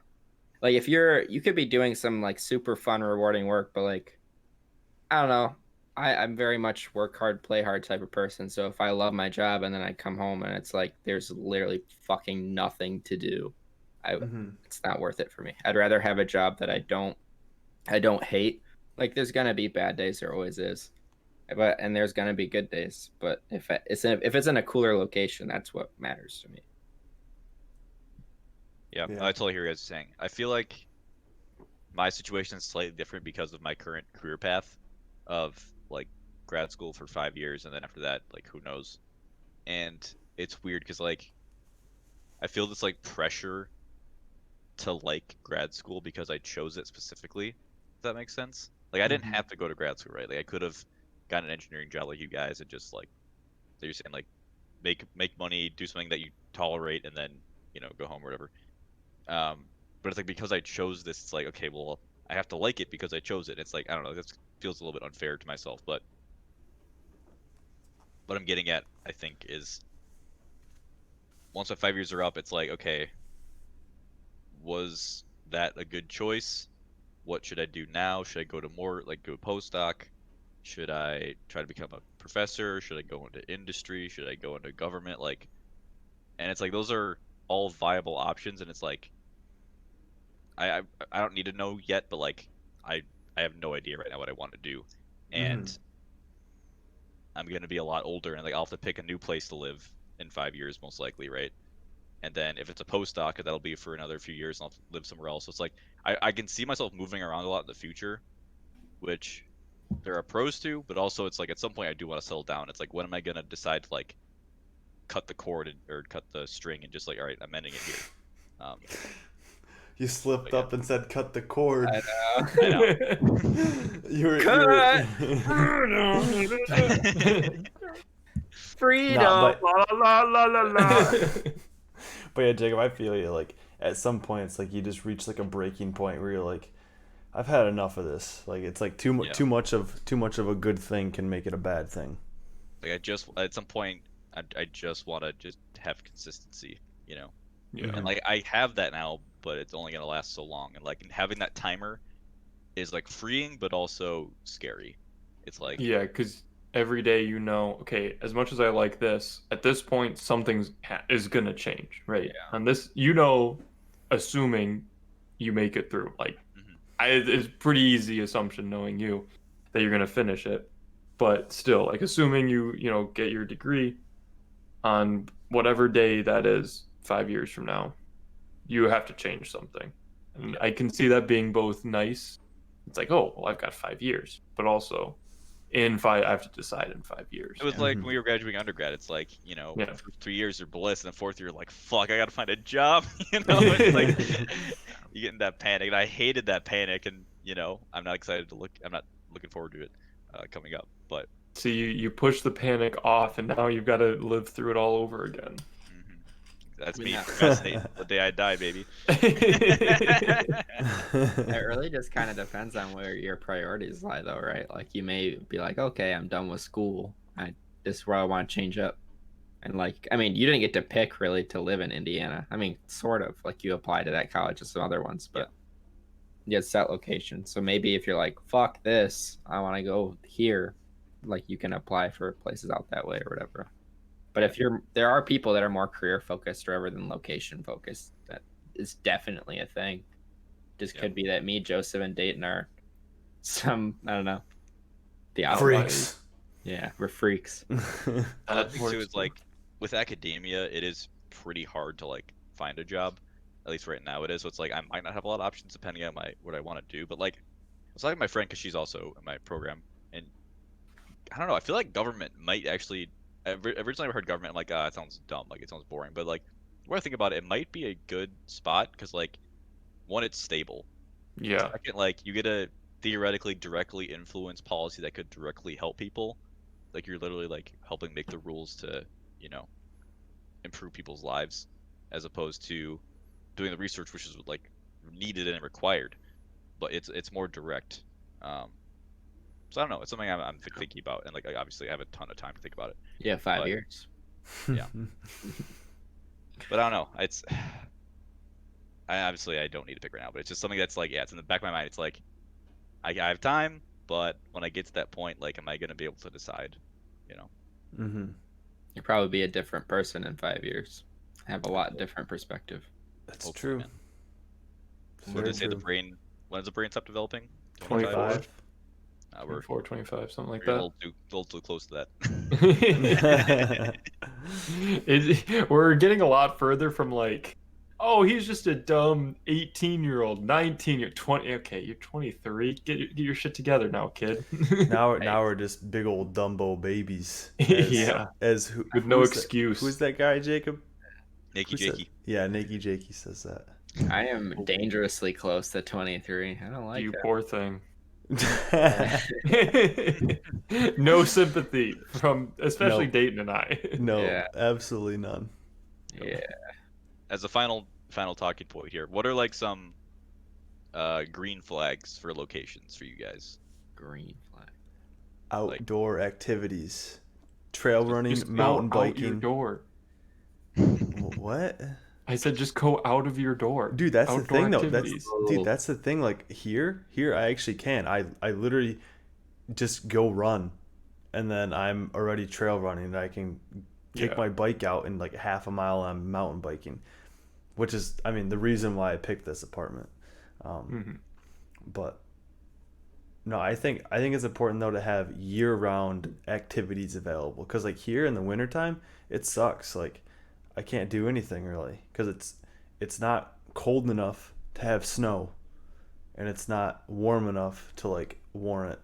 Like if you could be doing some like super fun, rewarding work, but like I don't know. I'm very much work hard, play hard type of person. So if I love my job and then I come home and it's like there's literally fucking nothing to do, Mm-hmm. it's not worth it for me. I'd rather have a job that I don't hate. Like there's gonna be bad days, there always is, and there's gonna be good days. But if it's in a cooler location, that's what matters to me. Yeah, Yeah. I totally hear you guys saying. I feel like my situation is slightly different because of my current career path of like grad school for 5 years, and then after that, like who knows. And it's weird because like I feel this like pressure to like grad school because I chose it specifically. If that makes sense. Like I didn't Mhm. have to go to grad school, right? Like I could have gotten an engineering job like you guys and just like you're saying like make money, do something that you tolerate, and then go home or whatever. Um, but it's like because I chose this, it's like okay, well I have to like it because I chose it. It's like I don't know, this feels a little bit unfair to myself, but what I'm getting at, I think, is once my 5 years are up, it's like okay, was that a good choice? What should I do now? Should I go to more like go postdoc? Should I try to become a professor? Should I go into industry? Should I go into government? Like, and it's like those are all viable options, and it's like I I don't need to know yet, but like I I have no idea right now what I want to do, Mm-hmm. and I'm gonna be a lot older, and like I'll have to pick a new place to live in 5 years most likely, right? And then if it's a postdoc, that'll be for another few years, and I'll live somewhere else. So it's like I can see myself moving around a lot in the future, which there are pros to, but also it's like at some point I do want to settle down. It's like when am I gonna decide to like cut the cord or cut the string and just like all right, I'm ending it here. Um, You slipped but yeah, up and said cut the cord. I know. You were Freedom. nah, but La la la la la. but yeah, Jacob, I feel you. Like at some point, it's like you just reach like a breaking point where you're like, I've had enough of this. Like it's like Yeah. too much of a good thing can make it a bad thing. Like I just at some point I just want to just have consistency, Yeah. and like I have that now, but it's only gonna last so long. And like having that timer is like freeing, but also scary. It's like Yeah, because every day okay, as much as I like this, at this point something's is gonna change, right? Yeah. And this, assuming you make it through, like, Mhm. it's pretty easy assumption knowing you that you're gonna finish it, but still, like, assuming you get your degree on whatever day that is 5 years from now, you have to change something, and I can see that being both nice. It's like, oh, well, I've got 5 years, but also in five, I have to decide in 5 years. it was Yeah. like Mhm. when we were graduating undergrad. It's like Yeah. the first 3 years are bliss, and the fourth year like fuck, I gotta find a job. It's like you get in that panic, and I hated that panic, and I'm not excited to look. I'm not looking forward to it coming up, but. So you push the panic off, and now you've got to live through it all over again. Mhm. That's I me mean, that- procrastinating the day I die, baby. It really just kind of depends on where your priorities lie, though, right? Like you may be like, okay, I'm done with school. This is where I want to change up. And like, I mean, you didn't get to pick really to live in Indiana. I mean, sort of like you applied to that college and some other ones, but you had set location. So maybe if you're like, fuck this, I want to go here, like you can apply for places out that way or whatever. But if there are people that are more career focused rather than location focused. That is definitely a thing. Just Yeah. could be that me, Joseph, and Dayton are I don't know, the Freaks. Yeah, we're freaks. Another That thing too works is like with academia, it is pretty hard to like find a job. At least right now it is. So it's like I might not have a lot of options depending on what I want to do. But like I was talking to my friend because she's also in my program, and I don't know. I feel like government might actually. Originally, I heard government. I'm like, it sounds dumb. Like it sounds boring. But like, when I think about it, it might be a good spot because like, one, it's stable. Yeah. Second, like you get to theoretically directly influence policy that could directly help people. Like you're literally like helping make the rules to, you know, improve people's lives, as opposed to doing the research, which is like needed and required. But it's more direct. Um, So I don't know. It's something I'm thinking about, and like obviously I have a ton of time to think about it. Yeah, 5 But- years. Yeah. But I don't know. It's I don't need to pick right now, but it's just something that's like, yeah, it's in the back of my mind. It's like I have time, but when I get to that point, like, am I gonna be able to decide? You know. Mm-hmm. You'll probably be a different person in 5 years. Have a lot different perspective. That's Hopefully, true. man. It's What very did they say? The true. brain. When does the brain stop developing? 25. We're 24, 25, something like a that. little too close to that. We're getting a lot further from like, oh, he's just a dumb 18-year-old, 19, you're 20. Okay, you're 23. Get your shit together now, kid. Now we're just big old Dumbo babies. Yeah. As who, With no who's that- excuse. who's that guy, Jacob? Nakey Who said- Jakey. Yeah, Nakey Jakey says that. I am dangerously close to 23. I don't like You that. poor thing. No sympathy from especially Nope. Dayton and I. No, Yeah. absolutely none. Yeah. As a final talking point here, what are like some green flags for locations for you guys? Green flag. Outdoor activities, trail running, Just mountain go out your biking. door. What? I said just go out of your door. Dude, that's the Outdoor thing though. activities. That's the thing. Like here I actually can. I literally just go run, and then I'm already trail running. And I can take Yeah. my bike out in like half a mile. I'm mountain biking, which is, I mean, the reason why I picked this apartment. Mhm. But no, I think it's important though to have year-round activities available, because like here in the wintertime it sucks. Like I can't do anything really because it's not cold enough to have snow, and it's not warm enough to like warrant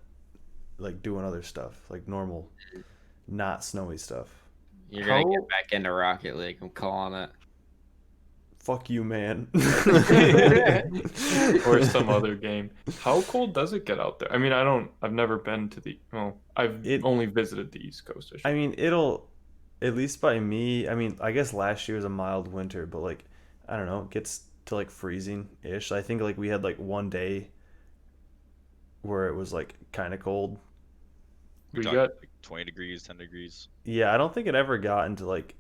like doing other stuff like normal, not snowy stuff. You're gonna How- get back into Rocket League. I'm calling it. Fuck you, man. Or some other game. How cold does it get out there? I mean, I've never been to I've only visited the East Coast. I mean, it'll, at least by me, I mean, I guess last year was a mild winter, but like, I don't know, it gets to like freezing-ish. I think like we had like one day where it was like kind of cold. We We talking got like 20 degrees, 10 degrees. Yeah, I don't think it ever got into like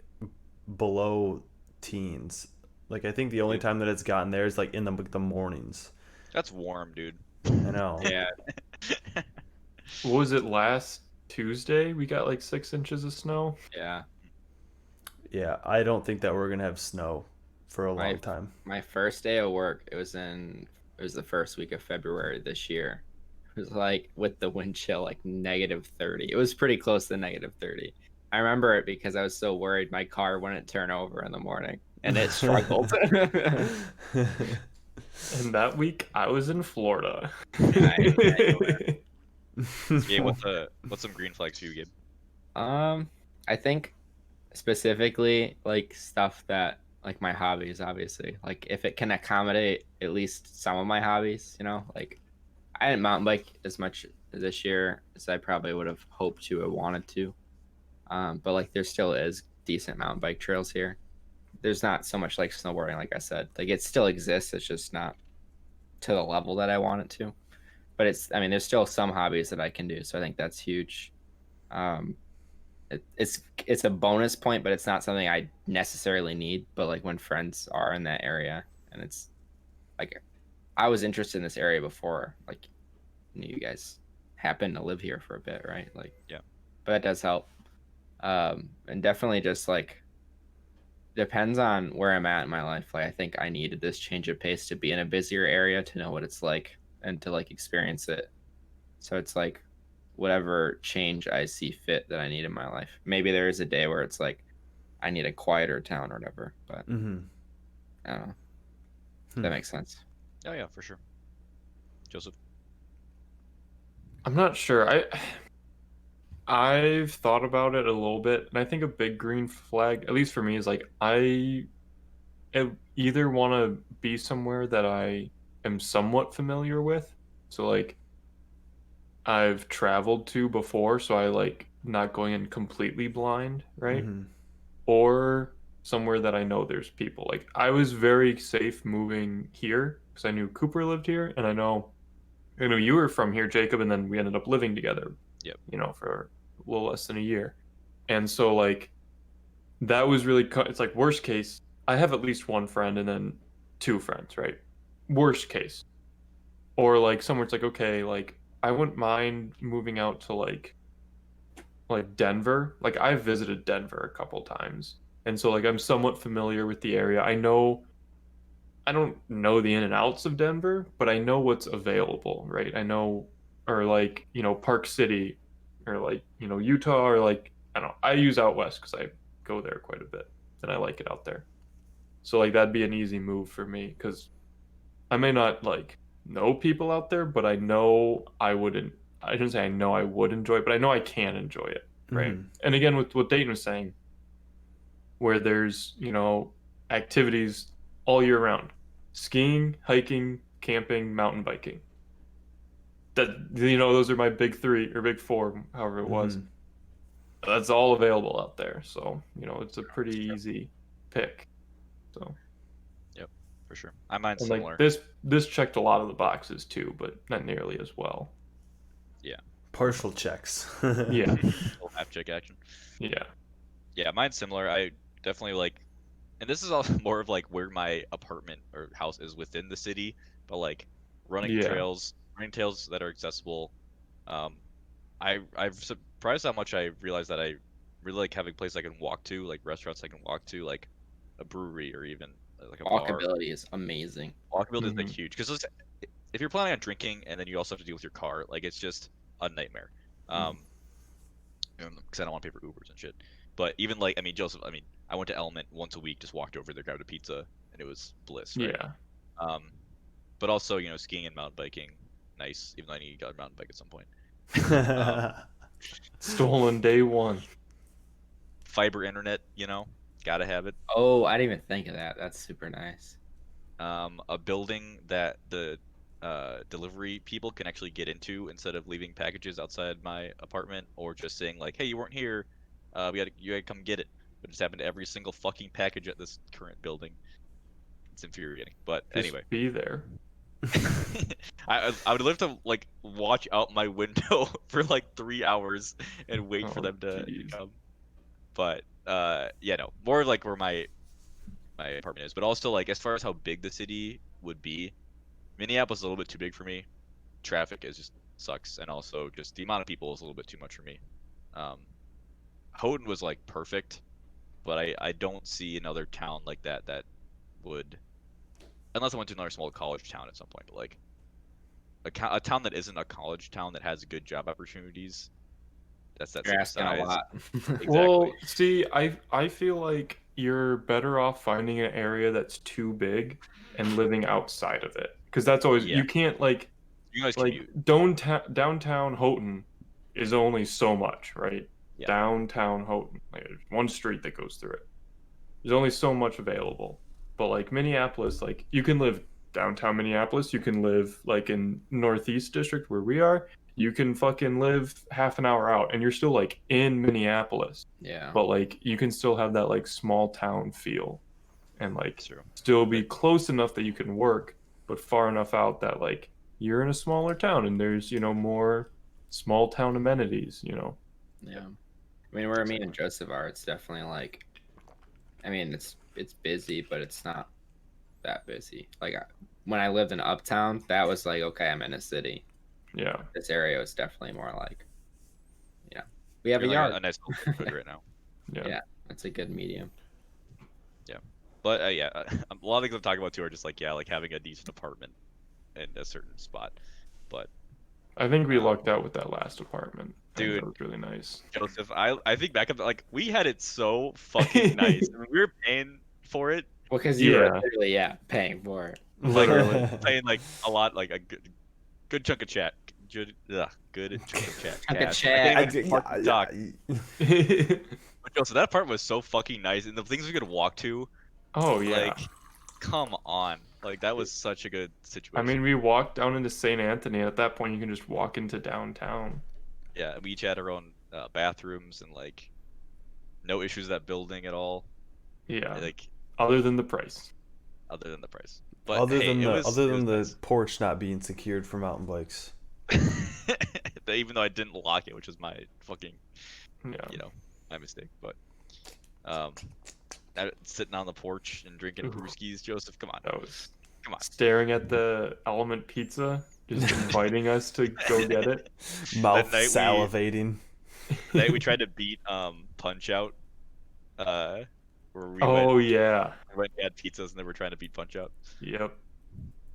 below teens. Like I think the only Yeah. time that it's gotten there is like in the mornings. That's warm, dude. I know. Yeah. what was it last Tuesday? We got like 6 inches of snow. Yeah. Yeah, I don't think that we're gonna have snow for a long Right. time. My first day of work, it was the first week of February this year. It was like with the wind chill like -30. It was pretty close to -30. I remember it because I was so worried my car wouldn't turn over in the morning, and it struggled. And that week I was in Florida. Gabe, what's some green flags for you, Gabe? I think specifically like stuff that like my hobbies, obviously. Like if it can accommodate at least some of my hobbies, like I didn't mountain bike as much this year as I probably would have hoped to or wanted to. But like there still is decent mountain bike trails here. There's not so much like snowboarding, like I said. Like it still exists, it's just not to the level that I want it to. But there's still some hobbies that I can do, so I think that's huge. It's a bonus point, but it's not something I necessarily need. But like when friends are in that area, and it's like I was interested in this area before, like you guys happen to live here for a bit, right? Like Yeah. But that does help. And definitely just like depends on where I'm at in my life. Like I think I needed this change of pace to be in a busier area to know what it's like and to like experience it. So it's like whatever change I see fit that I need in my life. Maybe there is a day where it's like I need a quieter town or whatever, but Mm-hmm. I don't know. If that makes sense. Oh yeah, for sure. Joseph. I'm not sure. I've thought about it a little bit, and I think a big green flag, at least for me, is like I either want to be somewhere that I am somewhat familiar with. So like I've traveled to before, so I like not going in completely blind, right? Mm-hmm. Or somewhere that I know there's people. Like I was very safe moving here because I knew Cooper lived here, and I know you know, you were from here, Jacob, and then we ended up living together. Yep. You know, for a little less than a year, and so like that was really it's like worst case. I have at least one friend and then two friends, right? Worst case, or like somewhere it's like okay, like I wouldn't mind moving out to like Denver. Like I've visited Denver a couple times, and so like I'm somewhat familiar with the area. I don't know the in and outs of Denver, but I know what's available, right? I know, or like, you know, Park City, or like, you know, Utah, or like, I don't know. I use out west because I go there quite a bit and I like it out there. So like that'd be an easy move for me because I may not like know people out there, but I know I wouldn't. I shouldn't say I know I would enjoy it, but I know I can enjoy it, right? Mhm. And again, with what Dayton was saying, where there's, you know, activities all year round: skiing, hiking, camping, mountain biking. That, you know, those are my big three or big four, however it was. Mhm. That's all available out there. So, you know, it's a pretty easy pick. So, Yep, for sure. I mind and similar. like this checked a lot of the boxes too, but not nearly as well. Yeah. Partial checks. Yeah. Little half check action. Yeah. Yeah, mine's similar. I definitely like, and this is also more of like where my apartment or house is within the city, but like running Yeah. trails that are accessible. Um, I've surprised how much I realized that I really like having places I can walk to, like restaurants I can walk to, like a brewery or even like a bar. Walkability is amazing. Walkability is like Mhm. huge because if you're planning on drinking and then you also have to deal with your car, like it's just a nightmare. Because I don't want to pay for Ubers and shit. But even like, I mean, Joseph, I mean, I went to Element once a week, just walked over there, grabbed a pizza, and it was bliss, right? Yeah. Um, but also, you know, skiing and mountain biking, nice. Even though I need to get a mountain bike at some point. Stolen day one. Fiber internet, you know, gotta have it. Oh, I didn't even think of that. That's super nice. A building that the delivery people can actually get into instead of leaving packages outside my apartment or just saying like, "Hey, you weren't here. You gotta come get it." But it's happened to every single fucking package at this current building. It's infuriating. But Just anyway, be there. I would love to like watch out my window for like 3 hours and wait for Oh, them to jeez. come. But yeah, no, more like where my apartment is, but also like as far as how big the city would be, Minneapolis is a little bit too big for me. Traffic is just sucks, and also just the amount of people is a little bit too much for me. Um, Houghton was like perfect, but I don't see another town like that would, unless I went to another small college town at some point. But like a town that isn't a college town that has good job opportunities. That's that You're same asking a size. lot. Exactly. Well, see, I feel like you're better off finding an area that's too big and living outside of it. Because that's always Yeah. you can't like You guys like commute. downtown Houghton is only so much, right? Yeah. Downtown Houghton. Like there's one street that goes through it. There's only so much available. But like Minneapolis, like you can live downtown Minneapolis, you can live like in Northeast District where we are, you can fucking live half an hour out and you're still like in Minneapolis. Yeah. But like you can still have that like small town feel and like True. still be close enough that you can work, but far enough out that like you're in a smaller town and there's, you know, more small town amenities, you know. Yeah. I mean, where me and Joseph are, it's definitely like, I mean, it's busy, but it's not that busy. Like when I lived in Uptown, that was like, okay, I'm in a city. Yeah. This area was definitely more like, yeah, we have You're a like yard. a nice little neighborhood right now. Yeah. Yeah, it's a good medium. But yeah, a lot of things I'm talking about too are just like yeah, like having a decent apartment in a certain spot. But I think we Um, lucked out with that last apartment. I think dude. that was really nice. Joseph, I think back up like we had it so fucking nice. I mean, we were paying for it, Well, because you were Yeah. literally, paying for it. Literally. paying like a lot, like a good chunk of chat. Good chunk of chat. Chunk of cash. chat. I can't even fucking talk. Oh But Joseph, that apartment was so fucking nice, and the things we could walk to, yeah. like, come on, like that was such a good I situation. mean, we walked down into St. Anthony. At that point, you can just walk into downtown. Yeah, we each had our own bathrooms and like no issues with that building at all. Yeah. Like Other than the price. other than the price. But Other hey, than it the was, other it than the was porch not being secured for mountain bikes. nice. Even though I didn't lock it, which was my fucking, Yeah. my mistake. But sitting on the porch and drinking Ooh. brewskis, Joseph, come on. That was Come on. staring at the Element Pizza, just inviting us to go get it. Mouth night we- salivating. The night we tried to beat Punch Out, where we Oh yeah. went and had pizzas and then we're trying to beat Punch Out. Yep.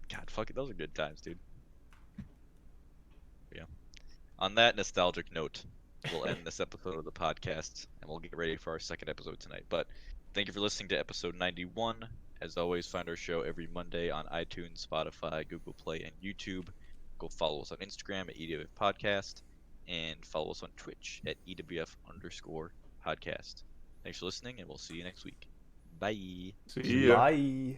God, fuck it, those are good times, dude. Yeah. On that nostalgic note, we'll end this episode of the podcast and we'll get ready for our second episode tonight. But thank you for listening to episode 91. As always, find our show every Monday on iTunes, Spotify, Google Play, and YouTube. Go follow us on Instagram at EWF Podcast and follow us on Twitch at EWF_podcast. Thanks for listening, and we'll see you next week. Bye. See ya. Bye.